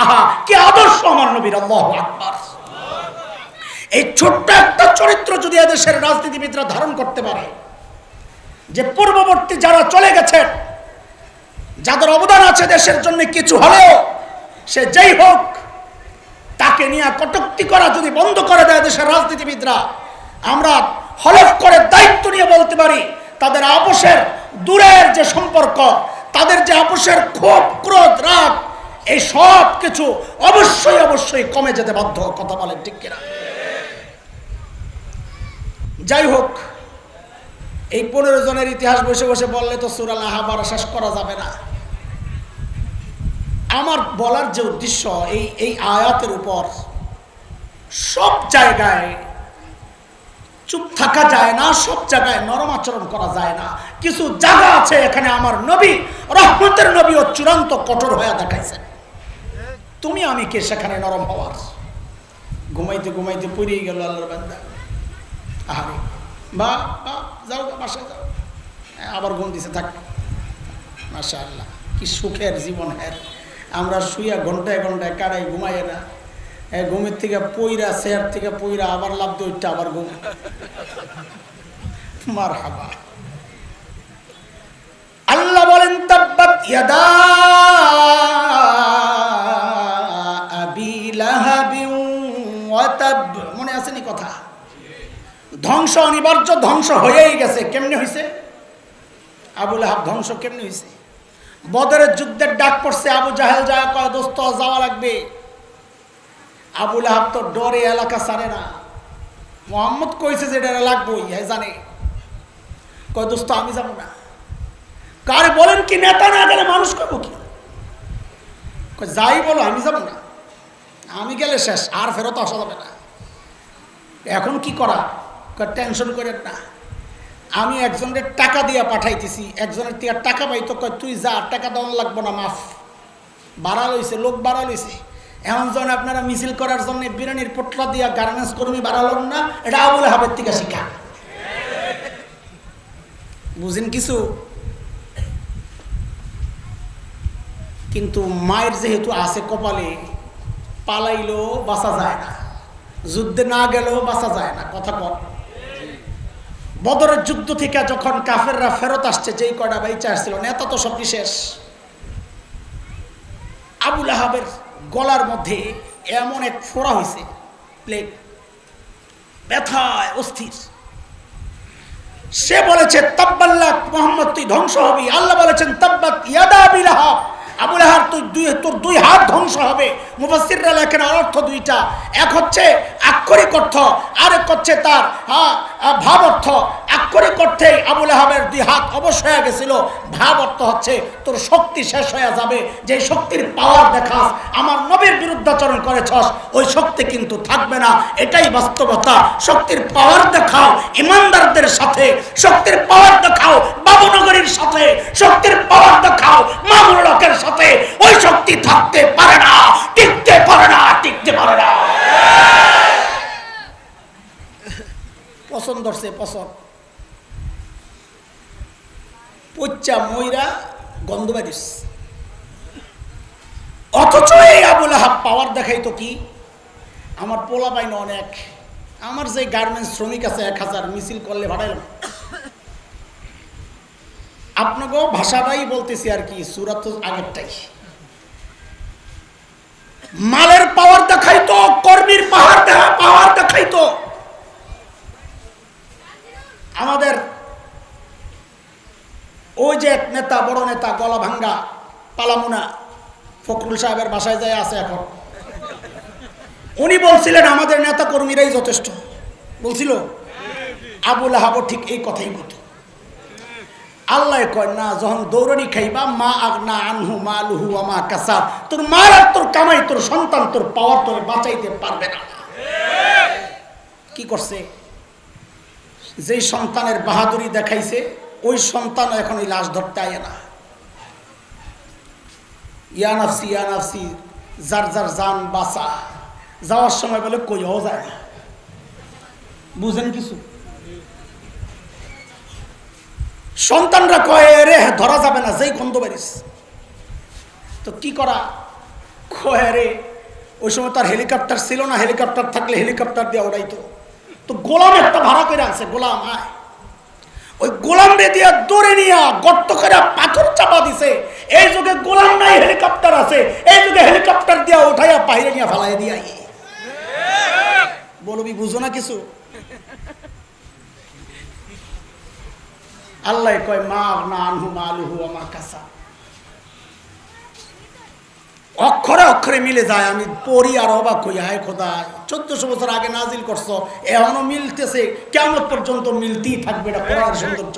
আহা, কি আদর্শ আমার নবীর! আল্লাহু আকবার। এই ছোট্ট একটা চরিত্র যদি এদেশের রাজনীতিবিদরা ধারণ করতে পারে, যে পূর্ববর্তী যারা চলে গেছেন, যাদের অবদান আছে দেশের জন্য কিছু হলেও, সে যেই হোক, তাকে নিয়ে কটূক্তি করা যদি বন্ধ করে দেয় দেশের রাজনীতিবিদরা, আমরা হলফ করে দায়িত্ব নিয়ে বলতে পারি, তাদের আপোষের দূরের যে সম্পর্ক, তাদের যে আপোষের ক্ষোভ, ক্রোধ, রাগ, এই সব কিছু অবশ্যই অবশ্যই কমে যেতে বাধ্য। কথা বলেন ঠিক কিনা? যাই হোক, এই 15 জনের ইতিহাস বসে বসে বললে তো সূরা আল আহকাফ শেষ করা যাবে না। আমার বলার যে উদ্দেশ্য, এই আয়াতের উপর সব জায়গায় চুপ থাকা যায় না, সব জায়গায় নরম আচরণ করা যায় না। কিছু জায়গা আছে এখানে আমার নবী, রহমতের নবী ও চূড়ান্ত কঠোর হয়ে দেখাইছেন। তুমি আমি কে সেখানে নরম হওয়ার? ঘুমাইতে ঘুমাইতে পড়িয়ে গেল আল্লাহর বান্দা। আহারে, বা যাও বাসায় যাও, আবার ঘুম দিছে, থাক। মাশাআল্লাহ, কি সুখের জীবন! হ্যাঁ, আমরা শুইয়া ঘন্টায় ঘন্টায় কাটাই, ঘুমাই না। ঘুমের থেকে পইরা, চেয়ার থেকে পইরা আবার লাভ দইটা আবার ঘুম। মারহাবা। আল্লাহ বলেন, তাব্বাত ইয়াদা আবি লাহাবিন ওয়া তাব। মনে আছে নি কথা? ধ্বংস অনিবার্য, ধ্বংস হয়েই গেছে। কেমনে হয়েছে? আবু লাহাব ধ্বংস কেমনে হয়েছে? বদরের যুদ্ধের ডাক পড়ছে, আবু জাহেল যায়, কয় দোস্ত যাওয়া লাগবে। আবু লাহাব তো ডরে এলাকা ছাড়ে না। মোহাম্মদ কইছে যে এটা লাগবই, হ্যাঁ জানে। কয় দোস্ত আমি যাবো না। কারে বলেন কি, নেতা না গেলে মানুষ করবো কি? যাই বলো, আমি যাবো না, আমি গেলে শেষ, আর ফেরত আসা যাবে না। এখন কি করা? টেনশন করেন না, আমি একজনের টাকা দিয়ে পাঠাইতেছি। একজনের থেকে টাকা পাইতো, কয় তুই যা, টাকা দেওয়া লাগবো না, মাফ। বাড়া লইছে, লোক বাড়া লইছে। এমন যখন আপনারা মিছিল করার জন্য বিরিয়ানির পোটলা দিয়া গার্মেন্টস কর্মী বাড়ালেন না, এটা আবু লাহাবের থেকে শিক্ষা। বুঝেন কিছু? কিন্তু মায়ের যেহেতু আছে কপালে, পালাইলেও বাঁচা যায় না, যুদ্ধে না গেলেও বাঁচা যায় না। কথা কর। বদরের যুদ্ধ থেকে যখন কাফেররা ফেরত আসছে, যেই কয়টা বাইচা আসছিল, নেতা তো সব শেষ। আবু লাহাবের গলার মধ্যে এমন এক ফোড়া হয়েছে, প্লেগ, ব্যথায় অস্থির। সে বলেছে, তাব্বাল্লাক মুহাম্মদ, তুই ধ্বংস হবি। আল্লাহ বলেছেন, তাব্বাত ইয়াদা আবি লাহাব, আবু লাহাব তোর দুই হাত ধ্বংস হবে। মুফাসসিররা লেখেন অর্থ দুইটা, এক হচ্ছে আক্ষরিক অর্থ, আরেক হচ্ছে তার ভাব অর্থ। আক্ষরিক অর্থে আবু লাহাবের দুই হাত অবশ হয়ে গেছিল, ভাব অর্থ হচ্ছে তোর শক্তি শেষ হয়ে যাবে। যে শক্তির পাওয়ার দেখাস আমার নবী শক্তির বিরুদ্ধাচরণ করেছস, ওই শক্তি কিন্তু থাকবে না। এটাই বাস্তবতা। শক্তির পাওয়ার দেখাও ইমানদারদের সাথে, শক্তির পাওয়ার দেখাও বাবুনগরীর সাথে, শক্তির পাওয়ার দেখাও মামুনুলকের সাথে। ওই শক্তি থাকতে পারে না, টিকতে পারে না, টিকতে পারে না। পছন্দ হচ্ছে পছন্দ পচ্চা ময়রা গন্ধ বাড়িস, অথচ এই আবুল আহাব পাওয়ার দেখাইতো কি? আমার পোলা পাইন অনেক, আমার যে গার্মেন্টস শ্রমিক আছে 1000 মিছিল করলে ভাড়াইলাম। আপনাকেও ভাষাটাই বলতেছি আর কি, সুরাত আগেরটাই। মালের পাওয়ার দেখাইতো, কর্মীর পাওয়ার দেখাইতো। আমাদের ওই যে এক নেতা, বড় নেতা, গলা ভাঙ্গা পালামুনা ফখরুল সাহেবের বাসায় যায় আছে এখন, উনি বলছিলেন আমাদের নেতা কর্মীরাই যথেষ্ট, বলছিল। আবুল আহাব ঠিক এই কথাই বলতো। আল্লাহ কয় না, যখন দৌড়ানি খাইবা মা আগনা আনহু মালুহু ওয়া মা কাসাব, তোর মার আর তোর কামাই, তোর সন্তান, তোর পাওয়ার তোর বাঁচাইতে পারবে না। কি করছে? যেই সন্তানের বাহাদুরি দেখাইছে ওই সন্তান এখন ওই লাশ ধরতে আয় না। ইয়া নাফসি ইয়া নাফসি, যার যার জান বাঁচা। যাওয়ার সময় বলে কইও যায় না। বুঝেন কিছু? সন্তানরা কয়ে রে ধরা যাবে না, যেই গন্ধ বেরিস। তো কি করা? কয়ে রে, ওই সময় তার হেলিকপ্টার ছিল না, হেলিকপ্টার থাকলে হেলিকপ্টার দিয়ে উড়াইতো। তো গোলাম একটা ভাড়া করে আছে, গোলাম আয়, ওই গোলাম রে দিয়া দৌড়ে নিয়া গর্ত করে পাথর চাপা দিছে। এই যুগে গোলাম নাই, হেলিকপ্টার আছে। এই যুগে হেলিকপ্টার দিয়া উঠাইয়া বাইরে নিয়ে ফালাই দিয়া। বলবি বুঝো না কিছু? আল্লাহ কয় মা না আনহু মালুহু ওয়া মা কাসাব। অক্ষরে অক্ষরে মিলে যায়। আমি পড়ি আর অবাক হই, হায় খোদা, 1400 বছর আগে নাজিল করছো, এখনো মিলতেছে, কিয়ামত পর্যন্ত মিলতেই থাকবে। এটা কোরআনের সৌন্দর্য,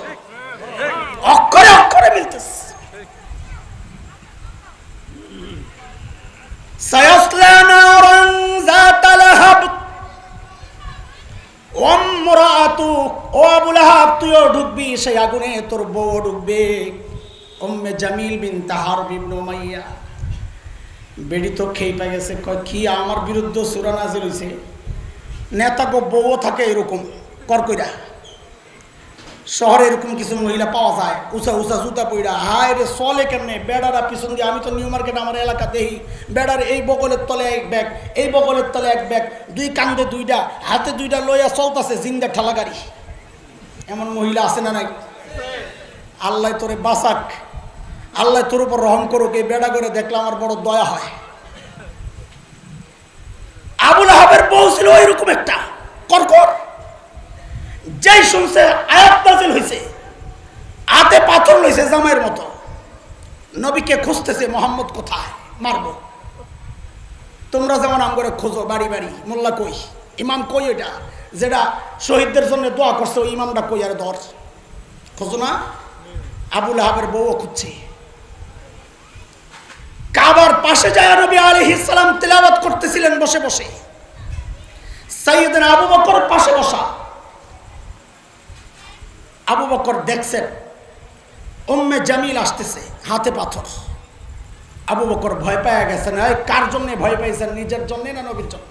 অক্ষরে অক্ষরে মিলতেছে। সায়াসলা নারান যাতা লাহাব ওয়া ইমরাতু, ও আবুল আহাব তুইও ঢুকবি সেই আগুনে, তোর বউ ঢুকবে। উম্মে জামিল বিনত হারব ইবনে উমাইয়া বেড়ি তো খেয়ে পাই গেছে। কয় কি আমার বিরুদ্ধে সূরা নাজিল হইছে? নেতা গো বউ থাকে এরকম করকইরা। শহরে এরকম কিছু মহিলা পাওয়া যায়, উঁচা উঁচা জুতা পইরা, হায় রে চলে কেমনে, বেড়ারা পিছন দিয়ে। আমি তো নিউ মার্কেট আমার এলাকা দেখি, বেড়ার এই বগলের তলে এক ব্যাগ, এই বগলের তলে এক ব্যাগ, দুই কান্দে দুইটা, হাতে দুইটা লইয়া চলতেছে জিন্দা ঠেলা গাড়ি। এমন মহিলা আছে না নাই? আল্লাহ তোরে বাঁচাক, আল্লাহ তোর উপর রহম করুক। এই বেড়া করে দেখলে আমার বড় দয়া হয়। আবুল আহাবের বউ ছিল এরকম একটা করকর, যেই শুনছে আয়াত নাযিল হইছে, হাতে পাথর লইছে জামাইয়ের মতো, নবীকে খুঁজতেছে, মোহাম্মদ কোথায়, মারবো। তোমরা যেমন আম করে খোঁজো বাড়ি বাড়ি, মোল্লা কই, ইমাম কই, ওইটা যেটা শহীদদের জন্য দোয়া করছে ওই ইমামটা কই, আর ধর খোঁজো না। আবুল আহাবের বউও খুঁজছে। কাবার পাশে যায় নবী আলাইহিস সালাম তিলাওয়াত করতেছিলেন বসে বসে, সাইয়েদনা আবু বকর পাশে বসা। আবু বকর দেখছেন উম্মে জামিল আসতেছে, হাতে পাথর। আবু বকর ভয় পেয়ে গেছেন। কার জন্য ভয় পাইছেন? নিজের জন্য না নবীর জন্য?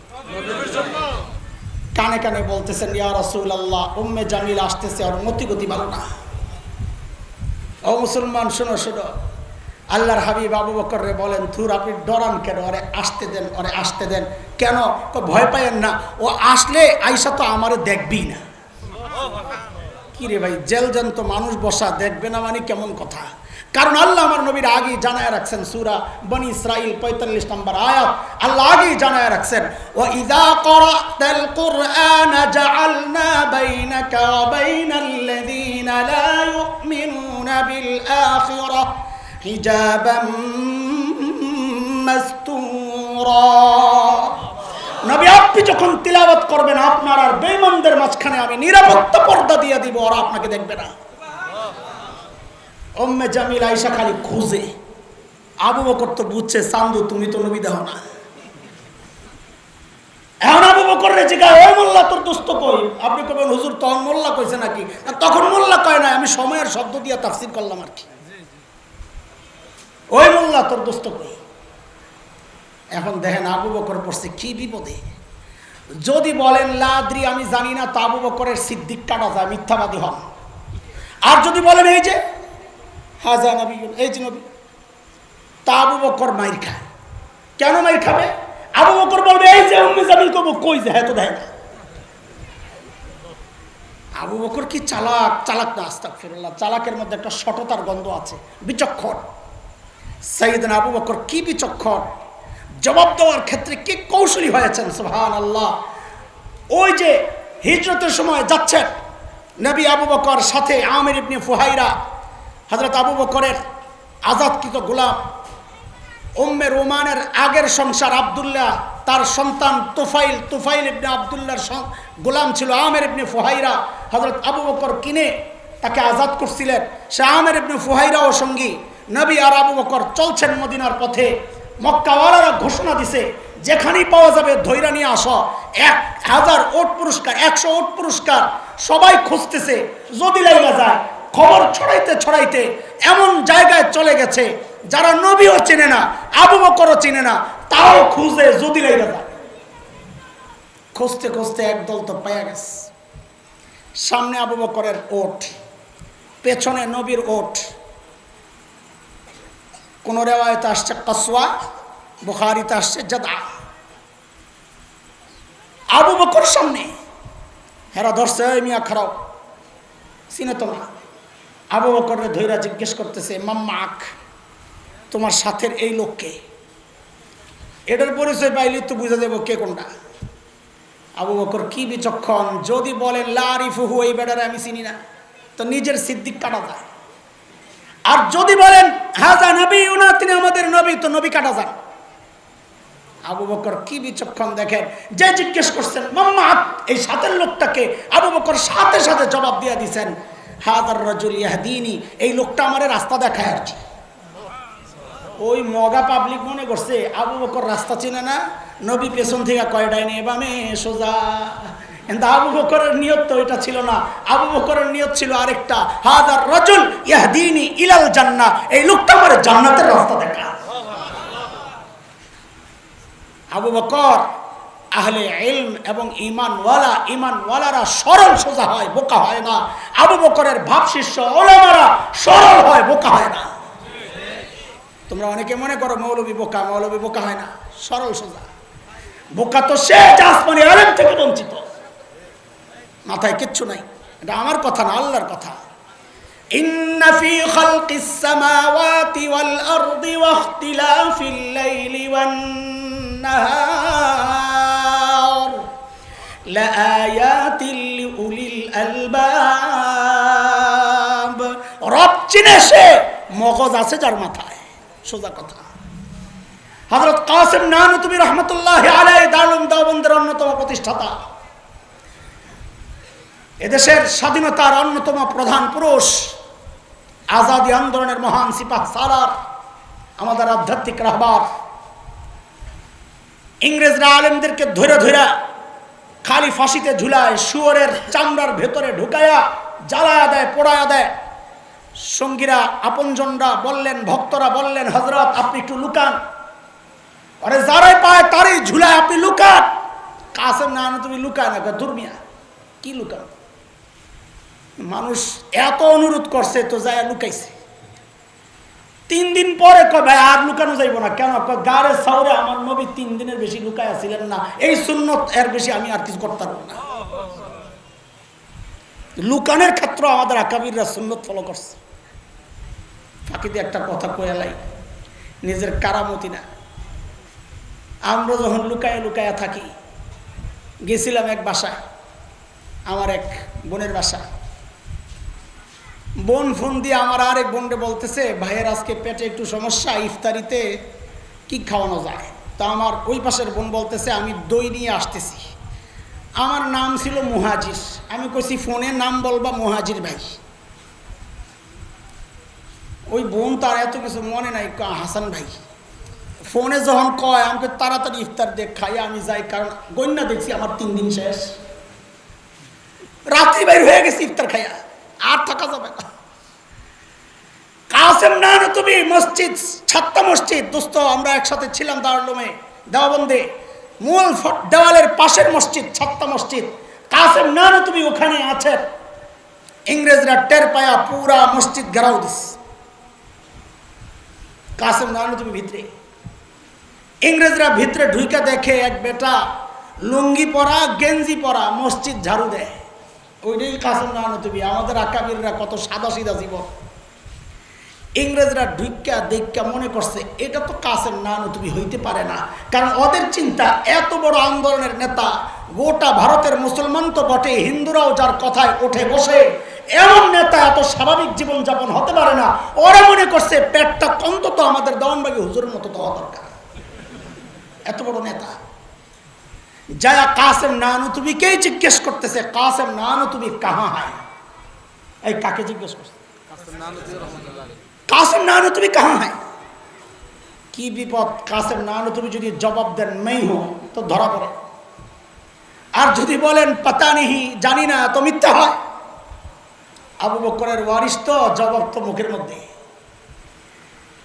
কানে কানে বলতেছেন, ইয়া রাসূলুল্লাহ, উম্মে জামিল আসতেছে, আর মতিগতি ভালো না। ও মুসলমান শোনো শোনো, আল্লাহর হাবিব আবু বকর রে বলেন, থুর আপনি ডরান কেন? ওরে আসতে দেন, ওরে আসতে দেন। কেন? ভয় পাইয়েন না, ও আসলে আইসা তো আমারে দেখবি না। কি রে ভাই, জেল জ্যান্ত মানুষ বসা দেখবে না মানে কেমন কথা? কারণ আল্লাহ আমার নবীর আগেই জানায় রাখছেন, সূরা বনি ইসরাইল 45 নম্বর আয়াত, আল্লাহ আগেই জানায় রাখছেন, ওয়া ইযা ক্বারাতাল কুরআনা জাআলনা বাইনাকা ওয়া বাইনাল্লাযীনা লা ইউমিনুনা বিল আখিরাহ হিজাবাম মাসতুরা। নবী আপনি যখন তিলাওয়াত করবেন, আপনার আর বেঈমানদের মাঝখানে আমি নিরাপত্তা পর্দা দিয়ে দিব, ওরা আপনাকে দেখবে না। উম্মে জামিল আয়েশা খালি খুঁজে। আবু বকর তো বুঝছে, চান্দু তুমি তো নবী দেহ না, এখন আবু বকর রে জিজ্ঞাসা, ওই মোল্লা তোর দোস্ত কই? আপনি কবেন হুজুর তখন মোল্লা কইছে নাকি? তখন মোল্লা কয় না, আমি সময়ের শব্দ দিয়ে তাফসীর করলাম আর কি। ওই মোল্লা তোর দোস্ত কই? এখন দেখেন আবু বকর পড়ছে কি বিপদে। যদি বলেন লাদ্রি আমি জানি না, তো আবু বকরের সিদ্দিক কাটা যায়, মিথ্যাবাদী হন। আর যদি বলেন এই যে হাজা নবী, এই যে নবী, তা আবু বকর মাইর খায়। কেন মাইর খাবে? আবু বকর বলবে এই যে উম্মে জামিল, কব কই যে হ্যাঁ তো দেয় না। আবু বকর কি চালাক! চালাক না, আস্তাগফিরুল্লাহ, চালাকের মধ্যে একটা সততার গন্ধ আছে, বিচক্ষণ। সাইয়েদনা আবু বকর কি বিচক্ষণ, জবাব দেওয়ার ক্ষেত্রে কি কৌশলী হয়েছেন, সুবহানাল্লাহ। ওই যে হিজরতের সময় যাচ্ছেন নবী আবু বকর, সাথে আমির ইবনে ফুহাইরা, হযরত আবু বকরের আজাদকৃত গোলাম, উম্মে রোমানের আগের সংসার আব্দুল্লাহ, তার সন্তান তুফাইল ইবনে আব্দুল্লাহর গোলাম ছিল আমির ইবনে ফুহাইরা। হযরত আবু বকর কিনে তাকে আজাদ করছিলেন। সে আমির ইবনে ফুহাইরাও সঙ্গী। নবী আর আবু বকর চলছেন মদিনার পথে। মক্কাওয়ালারা ঘোষণা দিছে, যেখানেই পাওয়া যাবে ধৈরা নিয়ে আসো। 1000 ওট পুরস্কার, 100 ওট পুরস্কার। সবাই খুঁজতেছে, যদি লাইলা যায়। খবর ছড়াইতে ছড়াইতে এমন জায়গায় চলে গেছে যারা নবীও চেনে না, আবু বকরও চেনে না, তাও খুঁজে যদি লাইলা যায়। খুঁজতে খুঁজতে একদল তো পাওয়া গেছে। সামনে আবু বকরের ওট, পেছনে নবীর ওট। কোন রেওয়ায়েতে আসছে কাসওয়া, বুখারীতে আসছে জাদা। আবু বকর সামনে, হেরা ধরছে, এই মিয়া খারাও, চিনে তো না। আবু বকরের ধৈরা জিজ্ঞেস করতেছে, মাম্মাক, তোমার সাথের এই লোককে? এটার পরিচয় পাইলে তো বুঝা যাবো কে কোনটা। আবু বকর কি বিচক্ষণ, যদি বলেন লা আরিফুহু, এই বেটারে আমি চিনি না, তো নিজের সিদ্দিক কাটা যায়। আর যদি বলেন হাজা নবীউনা, তিনি আমাদের নবী, তো নবী কাটা যান। আবু বকর কি বিচক্ষণ দেখেন, যে জিজ্ঞেস করছেন মাম্মাক, এই সাথের লোকটাকে, আবু বকর সাথে সাথে জবাব দিয়ে দিয়েছেন, হাদার রাজুল ইয়াহদিনি, এই লোকটা আমারে রাস্তা দেখায় আর কি। ওই মগা পাবলিক মনে করছে আবু বকর রাস্তা চিনে না, নবী পেছন থেকে কয়টাই নিয়ে বামে সোজা। কিন্তু আবু বকরের নিয়ত তো এটা ছিল না। আবু বকরের নিয়ত ছিল আরেকটা, হাদার রাজুল ইয়াহদিনি ইলাল জান্নাহ, এই লোকটা আমারে জান্নাতের রাস্তা দেখা। আবু বকর আহলে ইলম এবং ইমানওয়ালারা সরল সোজা হয়, বোকা হয় না। আবু বকরের ভাব শিষ্য ওলামারা সরল হয়, বোকা হয় না। তোমরা অনেকে মনে করো মৌলবী বোকা, মৌলবী বোকা হয় না, সরল সোজা। বোকা তো সে আসমানি আলেম থেকে বঞ্চিত, মাথায় কিচ্ছু নাই। এটা আমার কথা না, আল্লাহর কথা। ইন্না ফি খালকিস সামাওয়াতি ওয়াল আরদি ওয়া ইখতিলাফিল লাইলি ওয়ান নাহার লাআয়াতিল লিউলিল আলবাব। রব চিনে সে, মগজ আছে যার মাথায়, সোজা কথা। হযরত কাসিম নানুতুবি রহমাতুল্লাহি আলাইহি দারুল দেওবন্দের অন্যতম প্রতিষ্ঠাতা, এদেশের স্বাধীনতার অন্যতম প্রধান পুরুষ, আজাদী আন্দোলনের মহান সিপাহ সালার, আমাদের আধ্যাত্মিক রাহবার। ইংরেজরা আলেমদেরকে ধরে ধরে খালি ফাঁসিতে ঝুলায়, শুয়োরের চামড়ার ভেতরে ঢুকায়া জ্বালায়া দেয়, পোড়ায়া দেয়। সঙ্গীরা আপনজনরা বললেন, ভক্তরা বললেন, হযরত আপনি একটু লুকান। আরে যারাই পায় তারই ঝুলায়, আপনি লুকান। কাসেম না তুমি লুকায় না, দুর্মিয়া কি লুকান? মানুষ এত অনুরোধ করছে তো যায় লুকাইছে। 3 দিন পরে কয় ভাই আর লুকানো যাইব না। কেন? গাড়ে সাউরে আমার নবী 3 দিনের বেশি লুকায়া ছিলেন না, এই সুন্নত এর বেশি আমি আর কিছু করতে পারবো না। লুকানের ক্ষেত্রে আমাদের আকাবিররা সুন্নত ফলো করছে। ফাঁকিতে একটা কথা কয়ে লাই, নিজের কারামতি না। আমরা যখন লুকায়া লুকায়া থাকি, গেছিলাম এক বাসায়, আমার এক বোনের বাসায়। বোন ফোন দিয়ে আমার আরেক বোনকে বলতেছে, ভাইয়ের আজকে পেটে একটু সমস্যা, ইফতারিতে কি খাওয়ানো যায়? তা আমার ওই পাশের বোন বলতেছে, আমি দই নিয়ে আসতেছি। আমার নাম ছিল মুহাজির। আমি কইছি ফোনে নাম বলবা মুহাজির ভাই। ওই বোন তার এত কিছু মনে নাই, হাসান ভাই। ফোনে যখন কয় আমাকে তাড়াতাড়ি ইফতার দেখ খাই, আমি যাই, কারণ গন্যা দেখছি আমার 3 দিন শেষ, রাত্রি বাইর হয়ে গেছি ইফতার খাইয়া, আর থাকা যাবে না। কাসেম নানতুবি মসজিদ, ছাত্তা মসজিদ, দোস্ত আমরা একসাথে ছিলাম দারুল উলুমে দেওবন্দে, মূল দেওয়ালের পাশের মসজিদ ছাত্তা মসজিদ। কাসেম নানতুবি ওখানে আছে, ইংরেজরা টের পায়া পুরা মসজিদ ঘেরাও দিস। কাসেম নানতুবি ভিতরে, ইংরেজরা ভিতরে ঢুইকা দেখে এক বেটা লুঙ্গি পরা গেঞ্জি পরা মসজিদ ঝাড়ু দেয়, ওইটাই কাসেম নানতুবি। আমাদের আকাবিররা কত সাদা সিধা জীবন। ইংরেজরা ঢুইকা দেখা মনে করছে এটা তো কাসেম নানতুবি হইতে পারে না, কারণ ওদের চিন্তা এত বড় আন্দোলনের নেতা, গোটা ভারতের মুসলমান তো বটে, হিন্দুরাও যার কথায় ওঠে বসে, এমন নেতা এত স্বাভাবিক জীবনযাপন হতে পারে না। ওরা মনে করছে পেটটা অন্তত আমাদের দেওয়ানবাগী হুজুরের মতো দেওয়া দরকার, এত বড় নেতা। যায়া কাসেম নানতুবিকেই জিজ্ঞেস করতেছে, কাসেম নানতুবি কাহা হয়? এই কাকে জিজ্ঞেস করছে? কাসেম নানতুবি কাহা হয়? কি বিপদ, কাসেম নানতুবি যদি জবাব দেন মেই হো তো ধরা পড়ে, আর যদি বলেন পাতা নেহি জানি না তো মিথ্যা হয়। আবু বকরের ওয়ারিস তো, জবাব তো মুখের মধ্যে।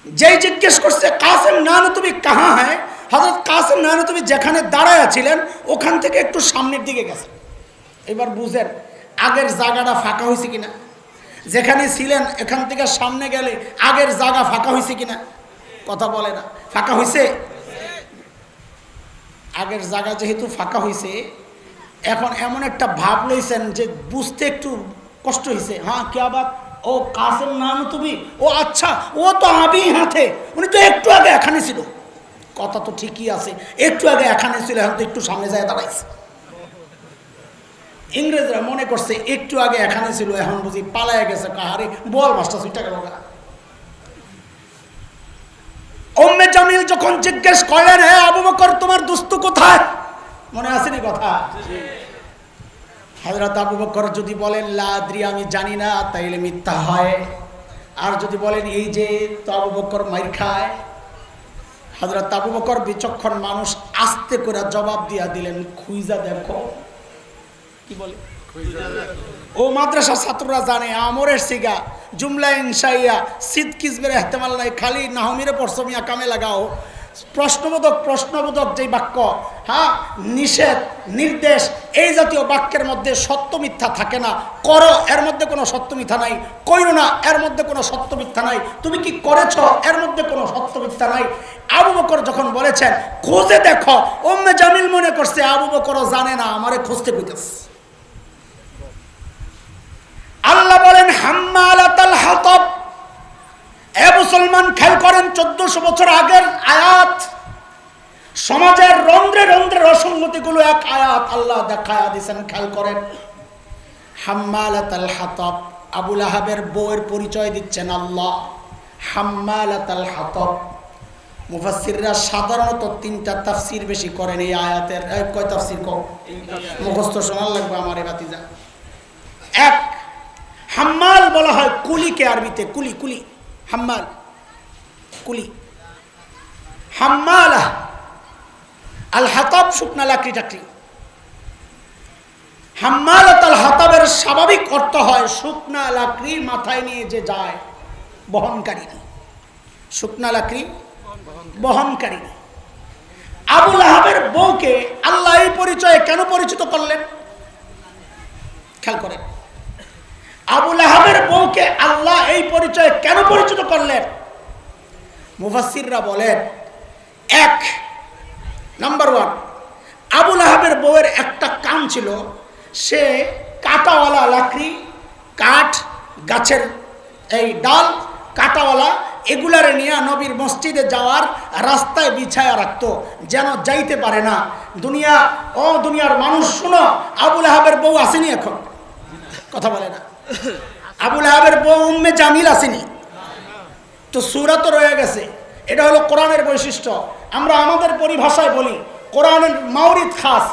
যেই জিজ্ঞেস করছে কাসেম নানতুবি কাহা হয়, হযরত কাসেম নানতুবি যেখানে দাঁড়ায় ছিলেন ওখান থেকে একটু সামনের দিকে গেছে। এবার বুঝেন আগের জায়গাটা ফাঁকা হয়েছে কিনা, যেখানে ছিলেন এখান থেকে সামনে গেলে আগের জায়গা ফাঁকা হয়েছে কিনা, কথা বলে না, ফাঁকা হয়েছে। আগের জায়গা যেহেতু ফাঁকা হয়েছে, এখন এমন একটা ভাব লইছেন যে বুঝতে একটু কষ্ট হয়েছে। হ্যাঁ কে আবার ও কাসেম নানতুবি, ও আচ্ছা ও তো আবি হাতে, উনি তো একটু আগে এখানে ছিল। কথা তো ঠিকই আছে, একটু আগে এখানে ছিল, এখন তো একটু সামনে যায় দাঁড়াইছে। ইংরেজরা মনে করছে একটু আগে এখানে ছিল, এখন বুঝি পালায় গেছে। কাহারে বল মাস্টার সুইটা গেল না। উম্মে জামিল যখন জিজ্ঞেস করলেন, হে আবু বকর তোমার দোস্ত কোথায়, মনে আসেনি কথা? হযরত আবু বকর যদি বলেন লা আদরি আমি জানি না, তাইলে মিথ্যা হয়। আর যদি বলেন এই যে, তো আবু বকর মাইর খায়। হযরত আবু বকর বিচক্ষণ মানুষ, আস্তে করে জবাব দিয়া দিলেন, খুইজা দেখো। কি বলে? ও মাদ্রাসা ছাত্ররা জানে আমরের সিগা, জুমলা ইনশাইয়া, সিদ কিসবের ইহতিমাল নাই, খালি নাহমিরে পড়ছো মিয়া কামে লাগাও। প্রশ্নবোধক যে বাক্য, হ্যাঁ, নিষেধ নির্দেশ, এই জাতীয় বাক্যের মধ্যে সত্য মিথ্যা থাকে না। করো, এর মধ্যে কোনো সত্য মিথ্যা নাই। কইরো না, এর মধ্যে কোনো সত্য মিথ্যা নাই। তুমি কি করেছো, এর মধ্যে কোনো সত্য মিথ্যা নাই। আবু বকর যখন বলেছেন খুঁজে দেখো, উম্মে জামিল মনে করছে আবু বকরও জানে না, আমারে খুঁজতে কইতেছে। আল্লাহ বলেন হাম্মালাতাল হাতাব। এ মুসলমান খেয়াল করেন, 1400 বছর আগের আয়াত, সমাজের রন্ধ্রে রন্ধ্রে অসঙ্গতিগুলো এক আয়াত আল্লাহ দেখায়া দিয়েছেন, খেয়াল করেন। হাম্মালাতাল হাতাব, আবু লাহাবের বউয়ের পরিচয় দিচ্ছেন আল্লাহ। হাম্মালাতাল হাতাব, মুফাসসিররা সাধারণত 3টা তাফসীর বেশি করেন এই আয়াতের। কয় তাফসীর কও? মুখস্থ শোনার লাগবে আমার এই বাতিজা। এক, হাম্মাল বলা হয় কুলিকে, আরবিতে কুলি, কুলি, হাম্মাল কুলি। হাম্মালা আল হাতাব, শুকনা লাকড়ি টাকড়ি। হাম্মালাত আল হাতাবের স্বাভাবিক অর্থ হয় শুকনা লাকড়ি মাথায় নিয়ে যে যায়, বহনকারী। শুকনা লাকড়ি বহনকারী। আবু লাহাবের বউকে আল্লাহ এই পরিচয়ে কেন পরিচিত করলেন? খেয়াল করেন, আবু লাহাবের বউকে আল্লাহ এই পরিচয়ে কেন পরিচিত করলেন? মুফাসসিররা বলেন, 1 নাম্বার 1, আবু লাহাবের বউয়ের একটা কাম ছিল, সে কাঁটাওয়ালা লাকড়ি, কাঠ, গাছের এই ডাল কাঁটাওয়ালা, এগুলারে নিয়ে নবীর মসজিদে যাওয়ার রাস্তায় বিছায়া রাখতো, যেন যাইতে পারে না। দুনিয়ার মানুষ শুনো, আবু লাহাবের বউ আসেনি এখন, কথা বলে না। আবু লাহাবের বউ উম্মে জামিল আসেনি, তো সূরা তো রয়ে গেছে। এটা হলো কোরআনের বৈশিষ্ট্য। আমরা আমাদের পরিভাষায় বলি কোরআনের মাওরিদ খাস,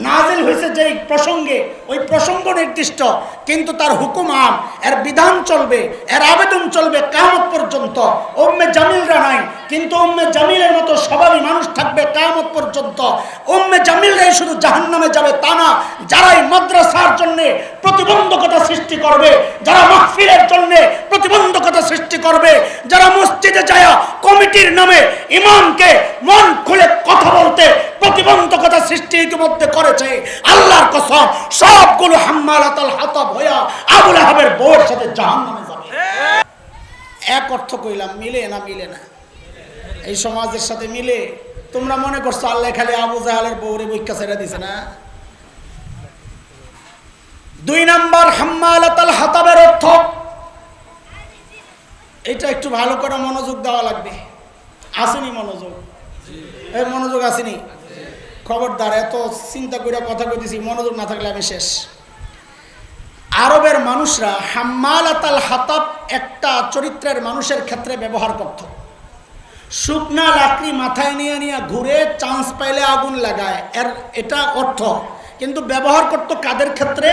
নাজিল হয়েছে যেই প্রসঙ্গে, ওই প্রসঙ্গ নির্দিষ্ট, কিন্তু তার হুকুম আম, এর বিধান চলবে, এর আবেদন চলবে কিয়ামত পর্যন্ত। উম্মে জামিলরা নাই, কিন্তু উম্মে জামিলের মতো স্বভাবী মানুষ থাকবে কিয়ামত পর্যন্ত। উম্মে জামিলরাই শুধু জাহান্নামে যাবে তা না, যারাই মাদ্রাসার জন্য প্রতিবন্ধকতা সৃষ্টি করবে, যারা মাহফিলের জন্য প্রতিবন্ধকতা সৃষ্টি করবে, যারা মসজিদে যায় কমিটির নামে ইমামকে মন খুলে কথা বলতে প্রতিবন্ধকতা সৃষ্টি ইতিমধ্যে করেছে, আল্লাহর কসম সবগুলো হাম্মালাতুল হাতাব হইয়া আবু লাহাবের বউয়ের সাথে জাহান্নামে যাবে। এক অর্থ কইলাম, মিলে না? মিলে না? এই সমাজের সাথে মিলে? তোমরা মনে করছো আল্লাহ খালি আবু জাহালের বউরে বইকা ছেড়ে দিছে না? 2 নাম্বার হাম্মালাতুল হাতাবের অর্থ, এটা একটু ভালো করে মনোযোগ দেওয়া লাগবে। আসেনি মনোযোগ? এই মনোযোগ আসেনি? খবরদার, এত চিন্তা করে কথা কইতেছি, মনোযোগ না থাকলে আমি শেষ। আরবের মানুষরা হাম্মালাতুল হাতাব একটা চরিত্রের মানুষের ক্ষেত্রে ব্যবহার করত। শুকনা লাকড়ি মাথায় নিয়ে নিয়ে ঘুরে চান্স পাইলে আগুন লাগায়, এর এটা অর্থ। কিন্তু ব্যবহার করতো কাদের ক্ষেত্রে?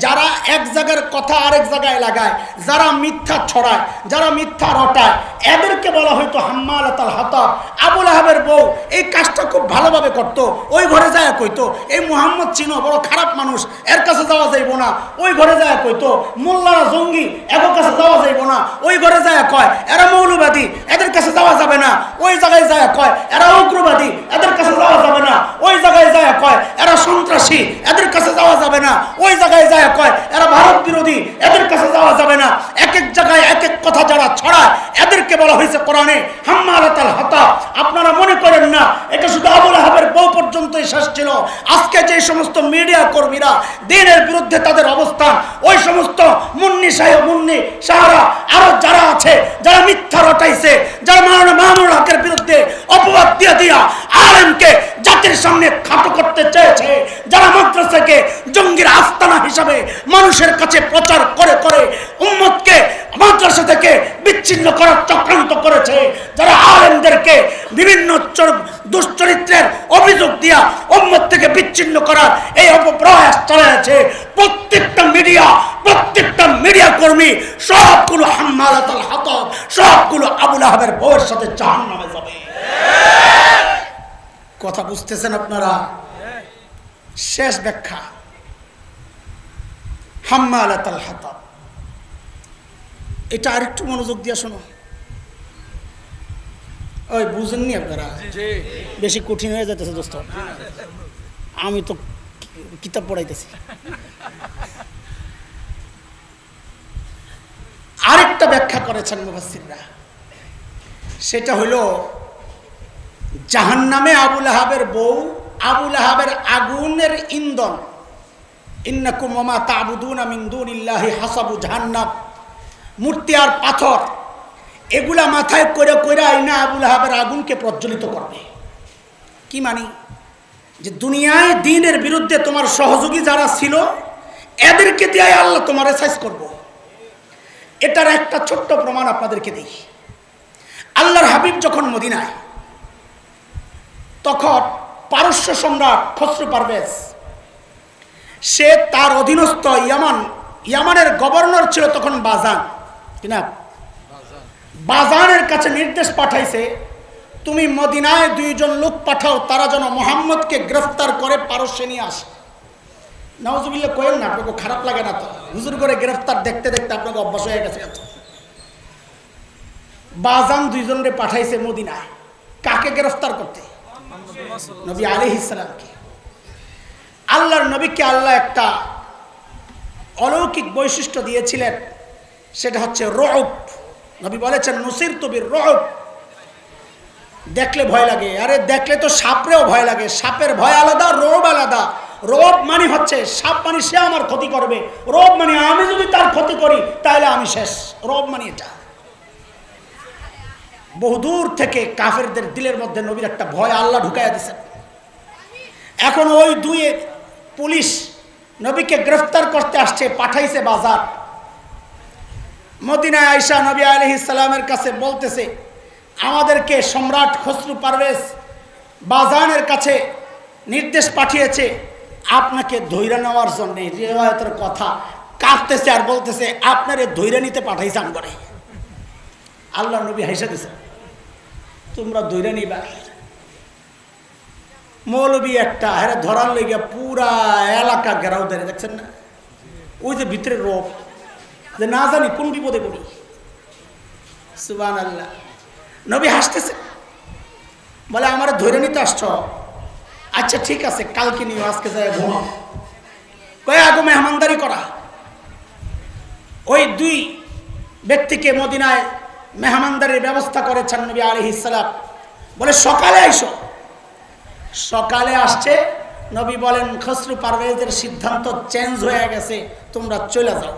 যারা এক জায়গার কথা আরেক জায়গায় লাগায়, যারা মিথ্যা ছড়ায়, যারা মিথ্যা রটায়, এদেরকে বলা হয়তো হাম্মালাতুল হাতাব। আবু লাহাবের বউ এই কাজটা খুব ভালোভাবে করত। ওই ঘরে যায় কইতো, এই মুহাম্মদ চিনো, বড় খারাপ মানুষ, এর কাছে যাওয়া যাইব না। ওই ঘরে যায় কইতো, মোল্লারা জঙ্গি, এদের কাছে যাওয়া যাইব না। ওই ঘরে যায় কয়, এরা মৌলবাদী, এদের কাছে যাওয়া যাবে না। ওই জায়গায় যায় কয়, এরা উগ্রবাদী, এদের কাছে যাওয়া যাবে না। ওই জায়গায় যায় কয়, এরা সন্ত্রাসী, এদের কাছে যাওয়া যাবে না। ওই জায়গায় যায় কয়, এরা ভারত বিরোধী, এদের কাছে যাওয়া যাবে না। এক এক জায়গায় এক এক কথা যারা ছড়ায়, এদেরকে বলা হয়েছে কোরআনে হাম্মালাতুল হাতাব। আপনারা মনে করেন না এটা শুধু আবু লাহাবের বউ পর্যন্তই শেষ ছিল। আজকে যে সমস্ত মিডিয়া কর্মীরা দ্বীনের বিরুদ্ধে তাদের অবস্থান, ওই সমস্ত মুন্নি সাহারা আরো যারা আছে, যারা মিথ্যা রটাইছে, যারা মাওলানা মামুনুল হকের বিরুদ্ধে অপবাদ দিয়ে দিয়া আলেমকে জাতির সামনে খাটো করতে চেয়েছে, যারা মাদ্রাসাকে জঙ্গির আস্তানা হিসাবে মানুষের কাছে প্রচার করে করে উম্মতকে মাদ্রাসা থেকে বিচ্ছিন্ন করার চক্রান্ত করেছে, যারা আলেমদেরকে বিভিন্ন দুশ্চরিত্রের অভিযোগ দিয়া উম্মত থেকে বিচ্ছিন্ন করার এই অপপ্রয়াস চালাচ্ছে, প্রত্যেকটা মিডিয়া কর্মী সবগুলো হাম্মালাতুল হাতাব, সবগুলো আবু লাহাবের বউয়ের সাথে জাহান্নামে যাবে। কথা বুঝতেছেন আপনারা? শেষ ব্যাখ্যা, হাম্মালাতুল হাতাব, এটা আরেকটু মনোযোগ দিয়ে শোনো। ওই বুঝেননি আপনারা? বেশি কঠিন হয়ে যেতেছে দোস্ত, আমি তো কিতাব পড়াইতেছি। আরেকটা ব্যাখ্যা করেছেন মুফাসসিররা, সেটা হইল জাহান্নামে আবু লাহাবের বউ, আবু লাহাবের আগুনের ইন্ধন। ইন্নাকুম ওয়া মা তা'বুদুনা মিন দুনিল্লাহি হাসাবু জাহান্নাম, মূর্তি আর পাথর এগুলা মাথায় করে করে আইনা আবু লাহাবের আগুনকে প্রজ্বলিত করবে। কি মানি? যে দুনিয়ায় দ্বীনের বিরুদ্ধে তোমার সহযোগী যারা ছিল, এদেরকে দিয়ে আল্লাহ তোমার সাইজ করব। এটার একটা ছোট্ট প্রমাণ আপনাদেরকে দিই। আল্লাহর হাবিব যখন মদিনায়, তখন পারস্য সম্রাট খসরু পারভেজ, সে তার অধীনস্থ ইয়ামানের গভর্নর ছিল তখন বাজান, কিনা বাজানের কাছে নির্দেশ পাঠাইছে, তুমি মদিনায় 2 জন লোক পাঠাও, তারা যেন মুহাম্মদকে গ্রেফতার করে পারস্যে নিয়ে আসে। নাউজুবিল্লাহ কইেন না, আপনাকে খারাপ লাগে না তো? হুজুর করে গ্রেফতার দেখতে দেখতে আপনাকে অভ্যাস হয়ে গেছে। বাজান 2 জনরে পাঠাইছে মদিনায়, কাকে গ্রেফতার করতে? নবী আলাইহিস সালামকে। আল্লাহর নবীকে আল্লাহ একটা অলৌকিক বৈশিষ্ট্য দিয়েছিলেন, সেটা হচ্ছে রুব। নবী বলেছেন নুসিরতু বির-রুব, দেখলে ভয় লাগে। আরে দেখলে তো সাপরেও ভয় লাগে, সাপের ভয় আলাদা, রুব আলাদা। রুব মানে হচ্ছে সাপ মানে সে আমার ক্ষতি করবে, রুব মানে আমি যদি তার ক্ষতি করি তাহলে আমি শেষ। রুব মানে এটা। বহুদূর থেকে কাফেরদের দিলের মধ্যে নবীর একটা ভয় আল্লাহ ঢুকাইয়া দিয়েছেন। এখন ওই 2 পুলিশ নবীকে গ্রেফতার করতে আসছে, পাঠাইছে বাজার। মদিনায় আয়েশা নবী আলাইহিস সালামের কাছে বলতেছে, আমাদেরকে সম্রাট খসরু পারভেজ বাজানের কাছে নির্দেশ পাঠিয়েছে, আপনাকে ধৈর্য নেওয়ার জন্য রিওয়ায়াতের কথা কাঁদতেছে আর বলতেছে আপনারে ধৈর্য নিতে পাঠাইছাম করে। আল্লাহ নবী হাইসা দিছে, তোমরা ধৈর্য নিবা। মৌলবী একটা হেরা ধরার লেগে পুরা এলাকা ঘেরাও ধরে, দেখছেন না? ওই যে ভিতরে রোপ, যে না জানি কোন বিপদে পড়ি। সুবহানাল্লাহ। নবী হাসতেছে, বলে আমার ধৈর্য নিতে আসছ? আচ্ছা ঠিক আছে, কালকে নিও, আজকে যায় ঘুমাও। কয়ে আগে মেহমানদারি করা। ওই দুই ব্যক্তিকে মদিনায় মেহমানদারির ব্যবস্থা করেছেন নবী আলাইহিস সালাম। বলে সকালে আইসো। সকালে আসছে, নবী বলেন খসরু পারভেজের সিদ্ধান্ত চেঞ্জ হয়ে গেছে, তোমরা চলে যাও।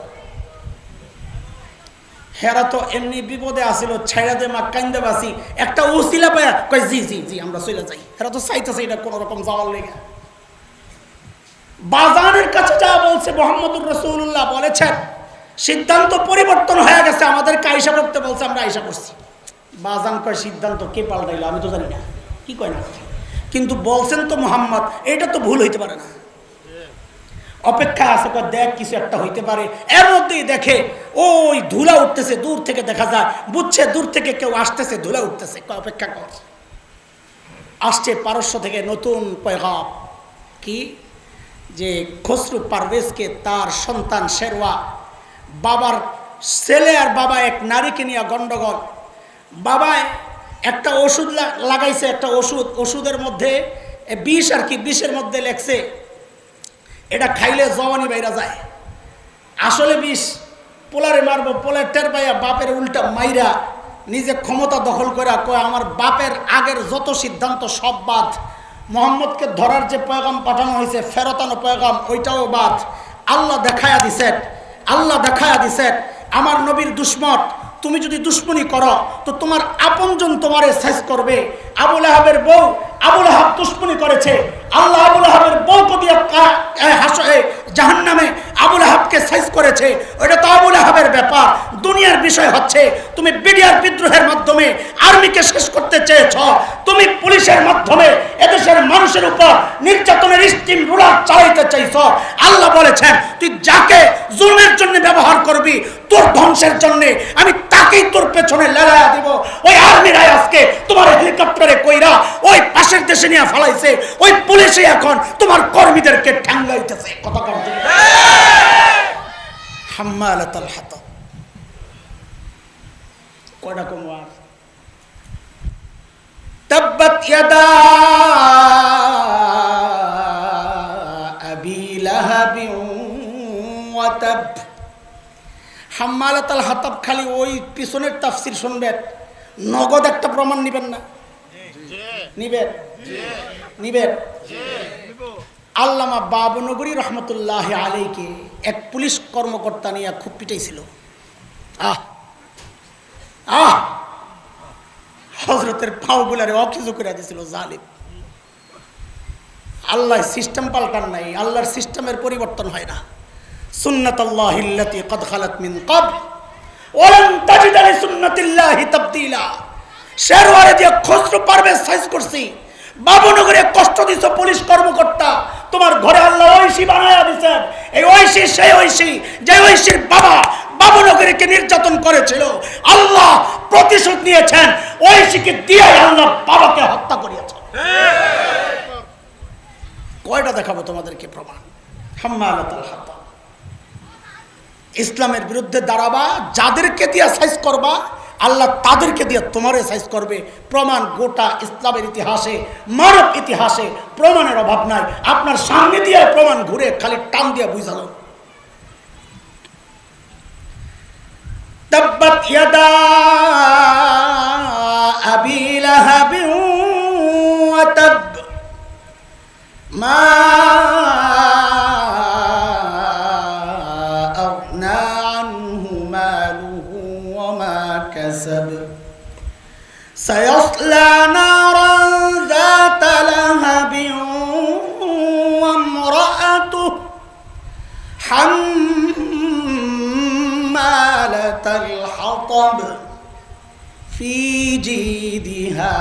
হেরা তো এমনি বিপদে আসিল, ছাইরা দে মা কান্দে বাসি, একটা উসিলা পায়া কয় জি জি জি আমরা চলে যাই। হেরা তো চাইতেছে এটা কোন রকম যাওয়ার লেগে। বাজানের কাছে যা বলছে মুহাম্মদুর রাসূলুল্লাহ বলেছেন সিদ্ধান্ত পরিবর্তন হয়ে গেছে, আমাদেরকে আয়েশা করতে বলছে, আমরা আয়েশা করছি। বাজান কয় সিদ্ধান্ত কে পাল্টাইলো আমি তো জানি না, কি কয় না, কিন্তু বলছেন তো মুহাম্মদ, এটা তো ভুল হইতে পারে না। অপেক্ষা আছে, দেখ কিছু একটা হইতে পারে। এর মধ্যেই দেখে ওই ধুলা উঠতেছে, দূর থেকে দেখা যায়, বুঝছে দূর থেকে কেউ আসতেছে, ধুলা উঠতেছে, অপেক্ষা কর। আসছে পারস্য থেকে নতুন পয়গাম, কি যে খসরু পারভেজকে তার সন্তান শেরওয়া, বাবার ছেলে আর বাবা এক নারীকে নিয়ে গন্ডগোল। বাবায় একটা ওষুধ লাগাইছে, একটা ওষুধের মধ্যে বিষ আর কি, বিষের মধ্যে লেখছে এটা খাইলে জওয়ানি বাইরা যায়। আসলে বিষ, পোলারে মারবো, পোলার টের পাইয়া বাপের উল্টা মাইরা নিজে ক্ষমতা দখল করে কয় আমার বাপের আগের যত সিদ্ধান্ত সব বাদ, মোহাম্মদকে ধরার যে পয়গাম পাঠানো হয়েছে ফেরতানো পয়গাম ওইটাও বাদ। আল্লাহ দেখায়া দিছেন আমার নবীর দুশ্মন, তুমি যদি দুশ্মনী করো তো তোমার আপনজন তোমারে সাইজ করবে। আবু লাহাবের বউ, আবু লাহাব দুশ্মনী করেছে, আল্লাহ আবু লাহাবের বউকে দিয়ে জাহান্নামে আবু লাহাবকে সাইজ করেছে। ওইটা তো আবু লাহাবের ব্যাপার। দুনিয়ার বিষয় হচ্ছে তুমি বিডিআর বিদ্রোহের মাধ্যমে আর্মিকে শেষ করতে চেয়েছ, তুমি পুলিশের মাধ্যমে এদেশের মানুষের উপর নির্যাতনের স্টিম রুলার চালাইতে চাইছ। আল্লাহ বলেছেন তুই যাকে জুলমের জন্য ব্যবহার করবি তোর ধ্বংসের জন্য আমি তাকেই তোর পেছনে লেলায়া দিব। ওই আর্মিরাই আজকে তোমার হেলিকপ্টারে কইরা ওই পাশের দেশে নিয়ে ফালাইছে, ওই পুলিশে এখন তোমার কর্মীদেরকে ঠ্যাঙ্গাইতেছে। কথা কর হাম্মালাতুল হাতাব, কয়টা কমওয়ার তাব্বাত ইয়াদা আবি লাহাব ওয়া তাব। হাম্মালাতুল হাতাব খালি ওই পিছনের তাফসীর শুনবেন, নগদ একটা প্রমাণ নিবেন না? নিবেন? আল্লামা বাবনগরী রহমতুল্লাহ আলাইকে এক পুলিশ কর্মকর্তা নিয়ে খুব পিটাইছিল। হযরতের পাও গুলারে অকিজু করে দিয়েছিল জালিম। আল্লাহ সিস্টেম পাল্টান নাই, আল্লাহর সিস্টেমের পরিবর্তন হয় না। সুন্নাতুল্লাহিল্লাতী ক্বাদ খালাত মিন ক্বাবল ওয়া লান তাজিদা লিসুন্নাতিল্লাহি তাবদীলা। শেরওয়ারে দিয়ে খসরু পারভেজ সাইজ করছি, বাবুনগরে কষ্ট দিছ পুলিশ কর্মকর্তা, তোমার ঘরে আল্লাহ ঐশী বানায়া দিয়েছেন। এই ঐশী সেই ঐশী যে ঐশীর বাবা বাবুনগরীকে নির্যাতন করেছিল, আল্লাহ প্রতিশোধ নিয়েছেন, ঐশীকে দিয়ে আল্লাহ বাবাকে হত্যা করিয়েছেন। কয়টা দেখাবো তোমাদেরকে প্রমাণ? হাম্মালাতুল হাতাব। ইসলামের বিরুদ্ধে দাঁড়াবা, যাদেরকে দিয়ে সাইজ করবা আল্লাহ তাদেরকে দিয়ে তোমারে সাইজ করবে। প্রমাণ গোটা ইসলামের ইতিহাসে, মানব ইতিহাসে প্রমাণের অভাব নাই। আপনার সামনে দিয়ে প্রমাণ ঘুরে খালি টান দিয়ে বুঝালো। তাব্বাত ইয়াদা আবি লাহাব ওয়া তাব মা আগনা আনহু মালুহু ওয়া মা কাসাব সায়াসলা নারান যাতা লাহাবিন ওয়া ইমরাআতুহু হাম্মালাতাল হাতাব ফি জিদিহা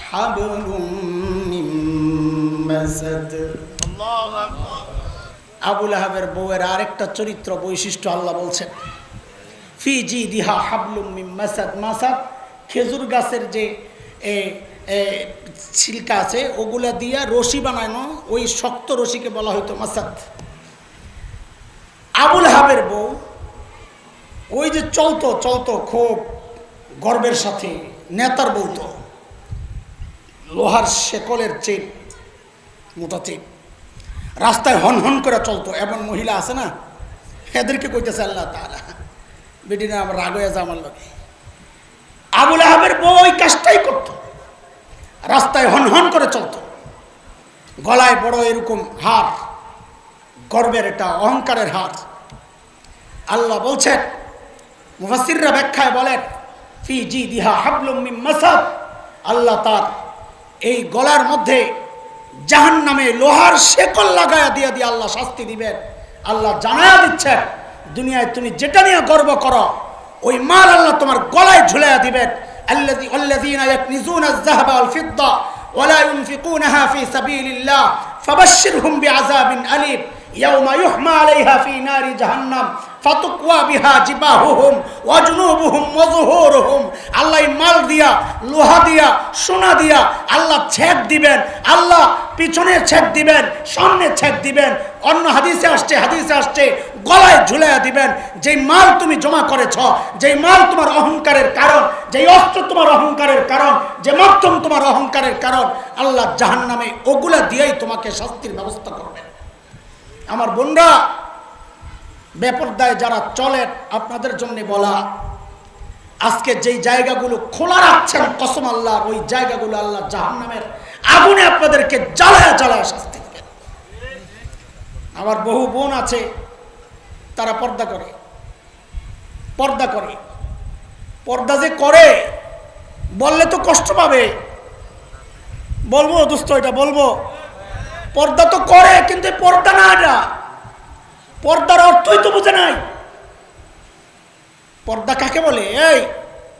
হাবলুম মিন মাসাদ। আল্লাহু আকবার। আবুল আহাবের বউয়ের আরেকটা চরিত্র বৈশিষ্ট্য আল্লাহ বলছেন, ফি জিদিহা হাবলুম মিন মাসাদ। মাসাদ খেজুর গাছের যে ছিলকা আছে ওগুলা দিয়া রশি বানানো, ওই শক্ত রশিকে বলা হইতো মাসাদ। আবুল আহাবের বউ ওই যে চলতো চলতো খুব গর্বের সাথে, নেতার বউ তো, লোহার শেকলের চেপ, মোটা চেপ, রাস্তায় হন হন করে চলতো। এমন মহিলা আছে না, এদেরকে কইতেছে আল্লাহ তাআলা, বেটিনা আমার রাগ হয়ে যা আমার লোকে। আবুল আহাবের বউ ওই কাজটাই করত, রাস্তায় হন হন করে চলতো, গলায় বড় এরকম হার, গর্বের, এটা অহংকারের হার। আল্লাহ বলছেন, মুফাসসিররা ব্যাখ্যায় বলেন, ফি জিদিহা হাবলুম মিন মাসাদ। আল্লাহ তার এই গলার মধ্যে জাহান্নামে লোহার শেকল লাগায়া দিয়ে দিয়ে আল্লাহ শাস্তি দিবেন। আল্লাহ জানায়া দিচ্ছেন, দুনিয়ায় তুমি যেটা নিয়ে গর্ব করো ওই মাল আল্লাহ তোমার গলায় ঝুলাইয়া দিবেন। আল্লাযীনা ইয়াকনিজুনা আয-যাহাবা ওয়াল ফিদ্দা ওয়া লা ইউনফিকুনাহা ফি সাবিলিল্লাহ ফাবাশশিরহুম বিআযাবিন আলীম ইয়াওমা ইউহমা আলাইহা ফি নারি জাহান্নাম ফাতুকওয়া বিহা জিবাহুহুম ওয়া জুনুবুহুম ওয়া যুহুরুহুম। আল্লাহ মাল দিয়া, লোহা দিয়া, সোনা দিয়া আল্লাহ ছেদ দিবেন, আল্লাহ পিছনে ছেদ দিবেন, সামনে ছেদ দিবেন। অন্য হাদিসে আসছে গলায় ঝুলাইয়া দিবেন। যেই মাল তুমি জমা করেছ, যেই মাল তোমার অহংকারের কারণ, যেই অস্ত্র তোমার অহংকারের কারণ, যে মাধ্যম তোমার অহংকারের কারণ, আল্লাহ জাহান্নামে ওগুলা দিয়েই তোমাকে শাস্তির ব্যবস্থা করবেন। আমার বোনরা, বেপরদায় যারা চলেন, আপনাদের জন্য বলা, আজকে যেই জায়গাগুলো খোলা রাখছেন কসম আল্লাহ, ওই জায়গাগুলো আল্লাহ জাহান্নামের আগুনে আপনাদেরকে জ্বালায়া জ্বালায়া শাস্তি দিবেন। আমার বহু বোন আছে, তারা পর্দা করে, পর্দা যে করে বললে তো কষ্ট পাবে, বলবো দোস্ত, এটা বলবো, পর্দা তো করে কিন্তু পর্দা না, এটা পর্দার অর্থই তো বুঝে নাই। পর্দা কাকে বলে? এই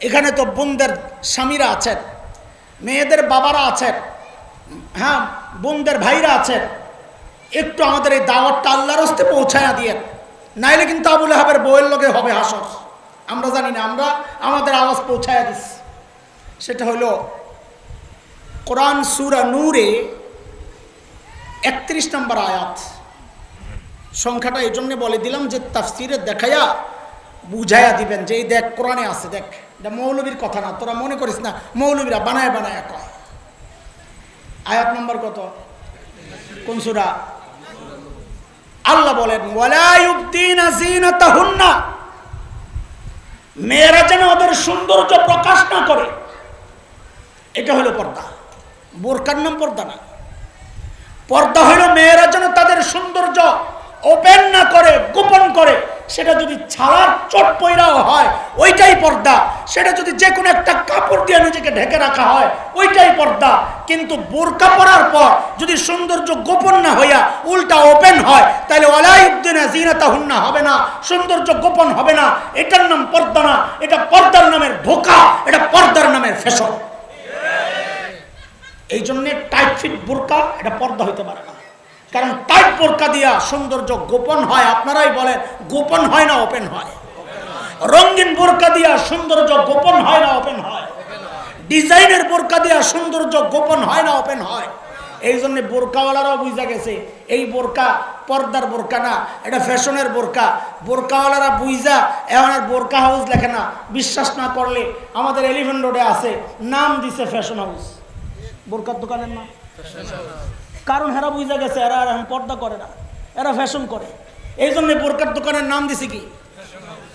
এখানে তো বোনদের স্বামীরা আছেন, মেয়েদের বাবারা আছেন, হ্যাঁ বোনদের ভাইরা আছেন, একটু আমাদের এই দাওয়াতটা আল্লাহর হস্তে পৌঁছায়া দিয়ে, নাইলে কিন্তু আবুল আহাবের বউয়ের লগে হবে হাসর। আমরা জানি না, আমরা আমাদের আওয়াজ পৌঁছায়া দিচ্ছি। সেটা হলো কোরআন সূরা নূরে 31 নম্বর আয়াত। সংখ্যাটা এই জন্য বলে দিলাম যে তাফসিরে দেখাইয়া বুঝাইয়া দিবেন যে এই দেখ কোরআনে আছে, দেখ, এটা মৌলবীর কথা না, তোরা মনে করিস না মৌলবীরা বানায় বানায় কয়। আয়াত নম্বর কত? কোন সূরা? আল্লাহ বলেন, ওয়ালা ইউবদিনা যিনাতাহুন্না, মেয়েরা যেন ওদের সৌন্দর্য প্রকাশ না করে। এটা হলো পর্দা। বোরকার নাম পর্দা না। পর্দা হলো মেয়েরা যেন তাদের সৌন্দর্য ওপেন না করে, গোপন করে। সেটা যদি ছাড়ার চট পয়রাও হয় ওইটাই পর্দা, সেটা যদি যে কোনো একটা কাপড় দিয়ে নিজেকে ঢেকে রাখা হয় ওইটাই পর্দা। কিন্তু বোরকা পরার পর যদি সৌন্দর্য গোপন না হইয়া উল্টা ওপেন হয়, তাহলে ওয়ালা ইউবদিনা যিনাতাহুন্না হবে না, সৌন্দর্য গোপন হবে না। এটার নাম পর্দা না, এটা পর্দার নামের ধোঁকা, এটা পর্দার নামের ফ্যাশন। এই জন্য টাইট ফিট বোরকা এটা পর্দা হইতে পারে না, কারণ টাইট বোরকা দিয়া সৌন্দর্য গোপন হয়। আপনারাই বলেন, গোপন হয় না ওপেন হয়? রঙিন বোরকা দিয়া সৌন্দর্য গোপন হয় না ওপেন হয়? ডিজাইনের বোরকা দিয়া সৌন্দর্য গোপন হয় না ওপেন হয়? এই জন্য বোরকাওয়ালারাও বুঝা গেছে এই বোরকা পর্দার বোরকা না, এটা ফ্যাশনের বোরকা। বোরকাওয়ালারা বুঝা এখন আর বোরকা হাউস লেখে না। বিশ্বাস না করলে আমাদের এলিফ্যান্ট রোডে আছে, নাম দিছে ফ্যাশন হাউস, বোরকার দোকানের নাম। কারণ এরা বুঝা গেছে এরা এখন পর্দা করে না, এরা ফ্যাশন করে। এই জন্য বোরকার দোকানের নাম দিছে কি?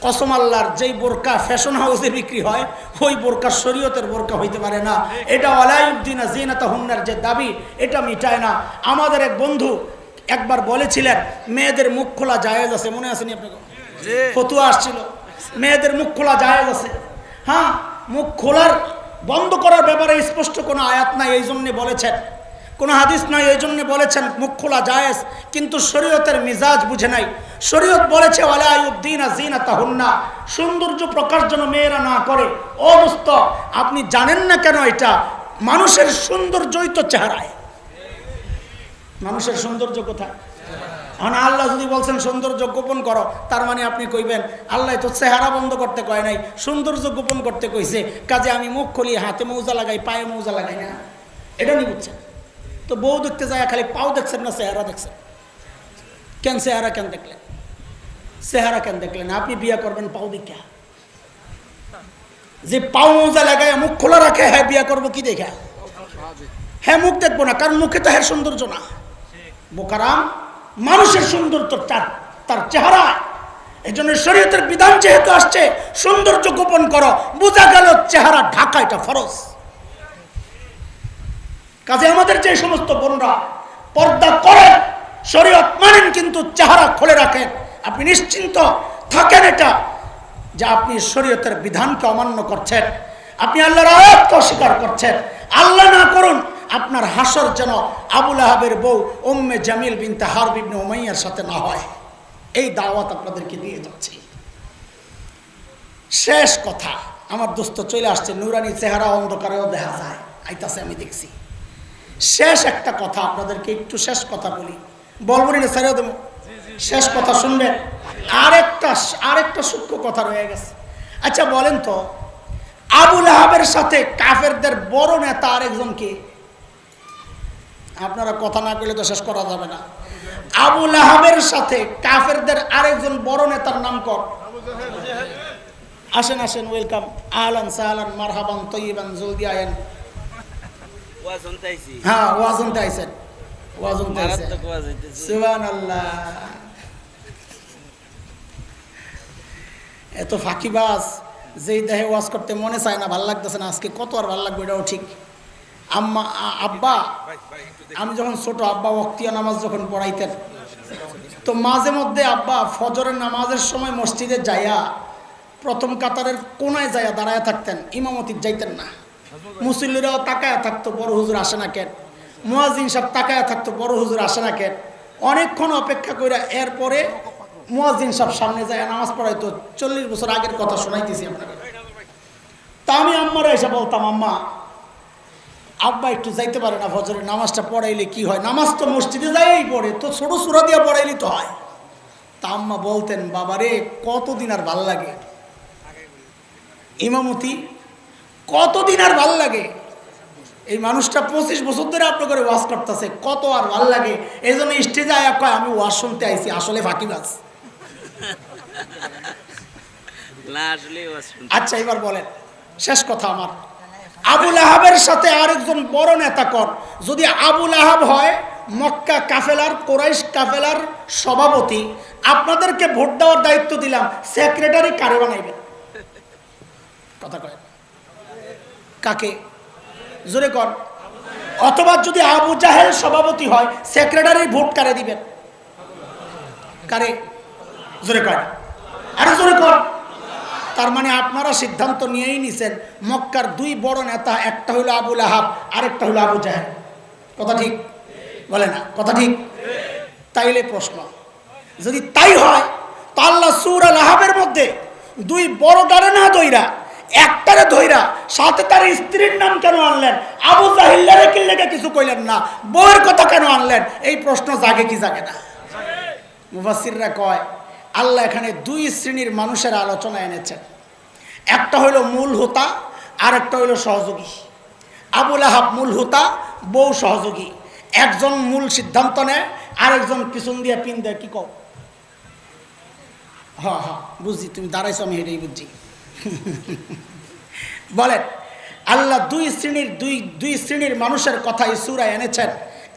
কসম আল্লাহর, যেই বোরকা ফ্যাশন হাউসে বিক্রি হয় ওই বোরকা শরীয়তের বোরকা হইতে পারে না। এটা ওয়ালা ইউবদিনা যিনাতাহুন্নার যে দাবি, এটা মিটায় না। আমাদের এক বন্ধু একবার বলেছিলেন মেয়েদের মুখ খোলা জায়েজ আছে, মনে আছে নি আপনাকে? ফতুয়া আসছিল মেয়েদের মুখ খোলা জায়েজ আছে। হ্যাঁ, মুখ খোলার বন্ধ করার ব্যাপারে স্পষ্ট কোনো আয়াত নাই, এই জন্যে বলেছেন, কোনো হাদিস নাই, এই জন্য বলেছেন মুখ খোলা জায়েজ। কিন্তু শরীয়তের মিজাজ বুঝে নাই। শরীয়ত বলেছে ওয়ালা ইউবদিনা যিনাতাহুন্না, সৌন্দর্য প্রকাশ যেন মেয়েরা না করে। ও দোস্ত, আপনি জানেন না কেন? এটা মানুষের সৌন্দর্যই তো চেহারায়। মানুষের সৌন্দর্য কোথায়? এখন আল্লাহ যদি বলছেন সৌন্দর্য গোপন করো, তার মানে আপনি কইবেন আল্লাহ তো চেহারা বন্ধ করতে কয় নাই, সৌন্দর্য গোপন করতে কইছে, কাজে আমি মুখ খুলি, হাতে মৌজা লাগাই, পায়ে মৌজা লাগাই না, এটা নি বুঝছেন? তো বউ দেখতে যায় খালি পাও দেখছেন না চেহারা দেখছেন? কেন চেহারা কেন দেখলেন? চেহারা কেন দেখলেন? আপনি বিয়া করবেন পাও দেখা? যে পাও মৌজা লাগায় মুখ খোলা রাখে, হ্যাঁ বিয়া করবো কি দেখা? হ্যাঁ মুখ দেখবো না, কারণ মুখে তো হ্যাঁ সৌন্দর্য না। বোকারাম, মানুষের সৌন্দর্য তার চেহারা। এই জন্য শরীয়তের বিধান যেহেতু আসছে সৌন্দর্য গোপন করো, বোঝা গেল চেহারা ঢাকা এটা ফরজ। কাজে আমাদের যে সমস্ত বোনরা পর্দা করেন, শরীয়ত মানেন কিন্তু চেহারা খুলে রাখেন, আপনি নিশ্চিন্ত থাকেন এটা যে আপনি শরীয়তের বিধানকে অমান্য করছেন, আপনি আল্লাহর আয়াতকে অস্বীকার করছেন। আল্লাহ না করুন আপনার হাসর যেন আবু লাহাবের বউ উম্মে জামিল বিনতে হারব ইবনে উমাইয়ার সাথে না হয়। এই দাওয়াত আপনাদেরকে দিয়ে যাচ্ছি। শেষ কথা, আমার দোস্ত চলে আসছে, নুরানি চেহারা অন্ধকারেও দেখা যায়, আইতাছে আমি দেখছি। শেষ একটা কথা আপনাদেরকে, একটু শেষ কথা বলি, বলবো না ছেড়ে দেবো, শেষ কথা শুনবেন। আরেকটা সূক্ষ্ম কথা রয়ে গেছে। আচ্ছা বলেন তো, আবু লাহাবের সাথে কাফেরদের বড় নেতা আরেকজন কে? আপনারা কথা না বললে তো শেষ করা যাবে না। আবু লাহাবের সাথে কাফেরদের আরেকজন বড় নেতার নাম কর। আসেন আসেন, ওয়েলকাম, আহলান সাহলান মারহাবান তয়্যিবান, জলদি আয়েন। ওয়াজ শুনতে আইছি। হ্যাঁ ওয়াজ শুনতে আইছেন, ওয়াজ শুনতে আইছেন। মারাত্মক ওয়াজ হইতেছে। সুবহানাল্লাহ। এত ফাঁকিবাজ, যেই দেহে ওয়াজ করতে মনে চায় না, ভাল লাগতেছে না, আজকে কত আর ভাল লাগবে এটাও ঠিক। আব্বা আমি যখন ছোট, আব্বা ওয়াক্তিয়া নামাজ যখন পড়াইতেন, তো মাঝে মধ্যে আব্বা ফজরের নামাজের সময় মসজিদে যাইয়া প্রথম কাতারের কোনায় যাইয়া দাঁড়ায় থাকতেন, ইমামতির যাইতেন না। মুসল্লিরাও তাকায়া থাকতো, বড় হুজুর আসে না কেন। মুয়াজ্জিন সাহেব তাকায়া থাকতো, বড় হুজুর আসে না কেন। অনেকক্ষণ অপেক্ষা করে এরপরে মুয়াজ্জিন সাহেব সামনে যায় নামাজ পড়াইতো। 40 বছর আগের কথা শোনাইতেছি আপনাকে। তা আমি আম্মারা এসে বলতাম, আম্মা আব্বা একটু যাইতে পারে না, ফজরের নামাজটা পড়াইলে কি হয়? নামাজ তো মসজিদে যাইই পড়ে, তো ছোট সূরা দিয়া পড়াইলে তো হয়। তা আম্মা বলতেন, বাবারে কতদিন আর ভাল লাগে ইমামতি, কতদিন আর ভাল লাগে? এই মানুষটা 25 বছর ধরে আপনার করে ওয়াজ করতেছে, কত আর ভাল লাগে? এই জন্য স্টেজে আয়া কয় আমি ওয়াজ শুনতে আইছি, আসলে ফাঁকিবাজ। না আসলে ওয়াজ শুনতে। আচ্ছা এবার বলেন, শেষ কথা আমার, আবু লাহাবের সাথে আরেকজন বড় নেতা কর। যদি আবু লাহাব হয় মক্কা কাফেলার, কোরাইশ কাফেলার সভাপতি, আপনাদেরকে ভোট দেওয়ার দায়িত্ব দিলাম, সেক্রেটারি কারে বানাইবেন? কথা কয় কাকে? জোরে কর। অথবা যদি আবু জাহেল সভাপতি হয়, সেক্রেটারি ভোট কারে দিবেন? কারে? জোরে কর, আরে জোরে কর। তার মানে আপনারা সিদ্ধান্ত নিয়েই নিছেন, মক্কার 2 বড় নেতা, একটা হলো আবু লাহাব, আরেকটা হলো আবু জাহেল। কথা ঠিক বলে না? কথা ঠিক? তাইলে প্রশ্ন, যদি তাই হয় তা আল্লাহ সূরা লাহাবের মধ্যে 2 বড় ডারে না ধইরা একটারে ধইরা সাথে তার স্ত্রীর নাম কেন আনলেন? আবু জাহিল্লারে কি লেগে কিছু কইলেন না? বউয়ের কথা কেন আনলেন? এই প্রশ্ন জাগে কি জাগে না? মুফাসসিররা কয় আল্লাহ এখানে 2 শ্রেণীর মানুষের আলোচনা এনেছেন। একটা হইল মূল হোতা, আর একটা হইল সহযোগী। আবু লাহাব মূল হোতা, বউ সহযোগী। একজন মূল সিদ্ধান্ত নেয়, আরেকজন পিছন দিয়ে পিন দেয়। কি কও? হ্যাঁ হ্যাঁ বুঝছি, তুমি দাঁড়াইছো, আমি এটাই বুঝছি। বলেন, আল্লাহ 2 শ্রেণীর মানুষের কথা এই সূরায় এনেছেন।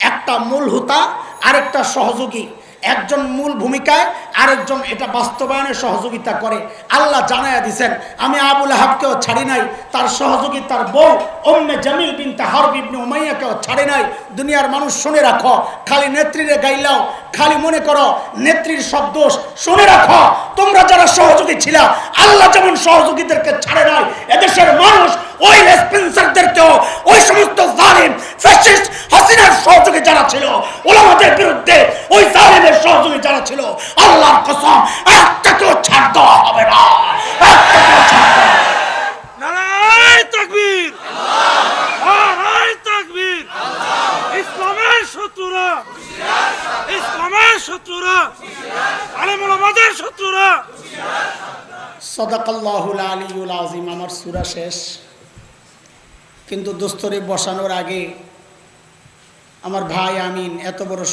একটা মূল হোতা, আরেকটা সহযোগী। একজন মূল ভূমিকায়, আরেকজন এটা বাস্তবায়নে সহযোগিতা করে। আল্লাহ জানায়া দিয়েছেন, আমি আবু লাহাবকেও ছাড়ি নাই, তার সহযোগী তার বউ উম্মে জামিল বিনতে হারব ইবনে উমাইয়াকেও ছাড়ি নাই। দুনিয়ার মানুষ শুনে রাখো, খালি নেত্রীরে গাইলাও, খালি মনে করো নেত্রীর সব দোষ। শুনে রাখো, তোমরা যারা সহযোগী ছিল, আল্লাহ যেমন সহযোগীদেরকে ছাড়ে নাই, এদেশের মানুষ ওই স্পেন্সারদেরকেও, ওই সমস্ত জালিম ফ্যাসিস্ট হাসিনার সহযোগী যারা ছিল, ওলামাদের বিরুদ্ধে ওই জালিমের সহযোগী যারা ছিল, আল্লাহর কসম একটাকেও ছাড় দেওয়া হবে না, একটাকেও ছাড় দেওয়া হবে না। নারায়ে তাকবীর, নারায়ে তাকবীর। ইসলামের শত্রুরা, ইসলামের শত্রুরা আমাদের শত্রুরা। সাদাকাল্লাহুল আলিয়ুল আযীম। আমার সূরা শেষ, কিন্তু দোস্তরে বসানোর আগে আমার ভাই আমিন এত বড়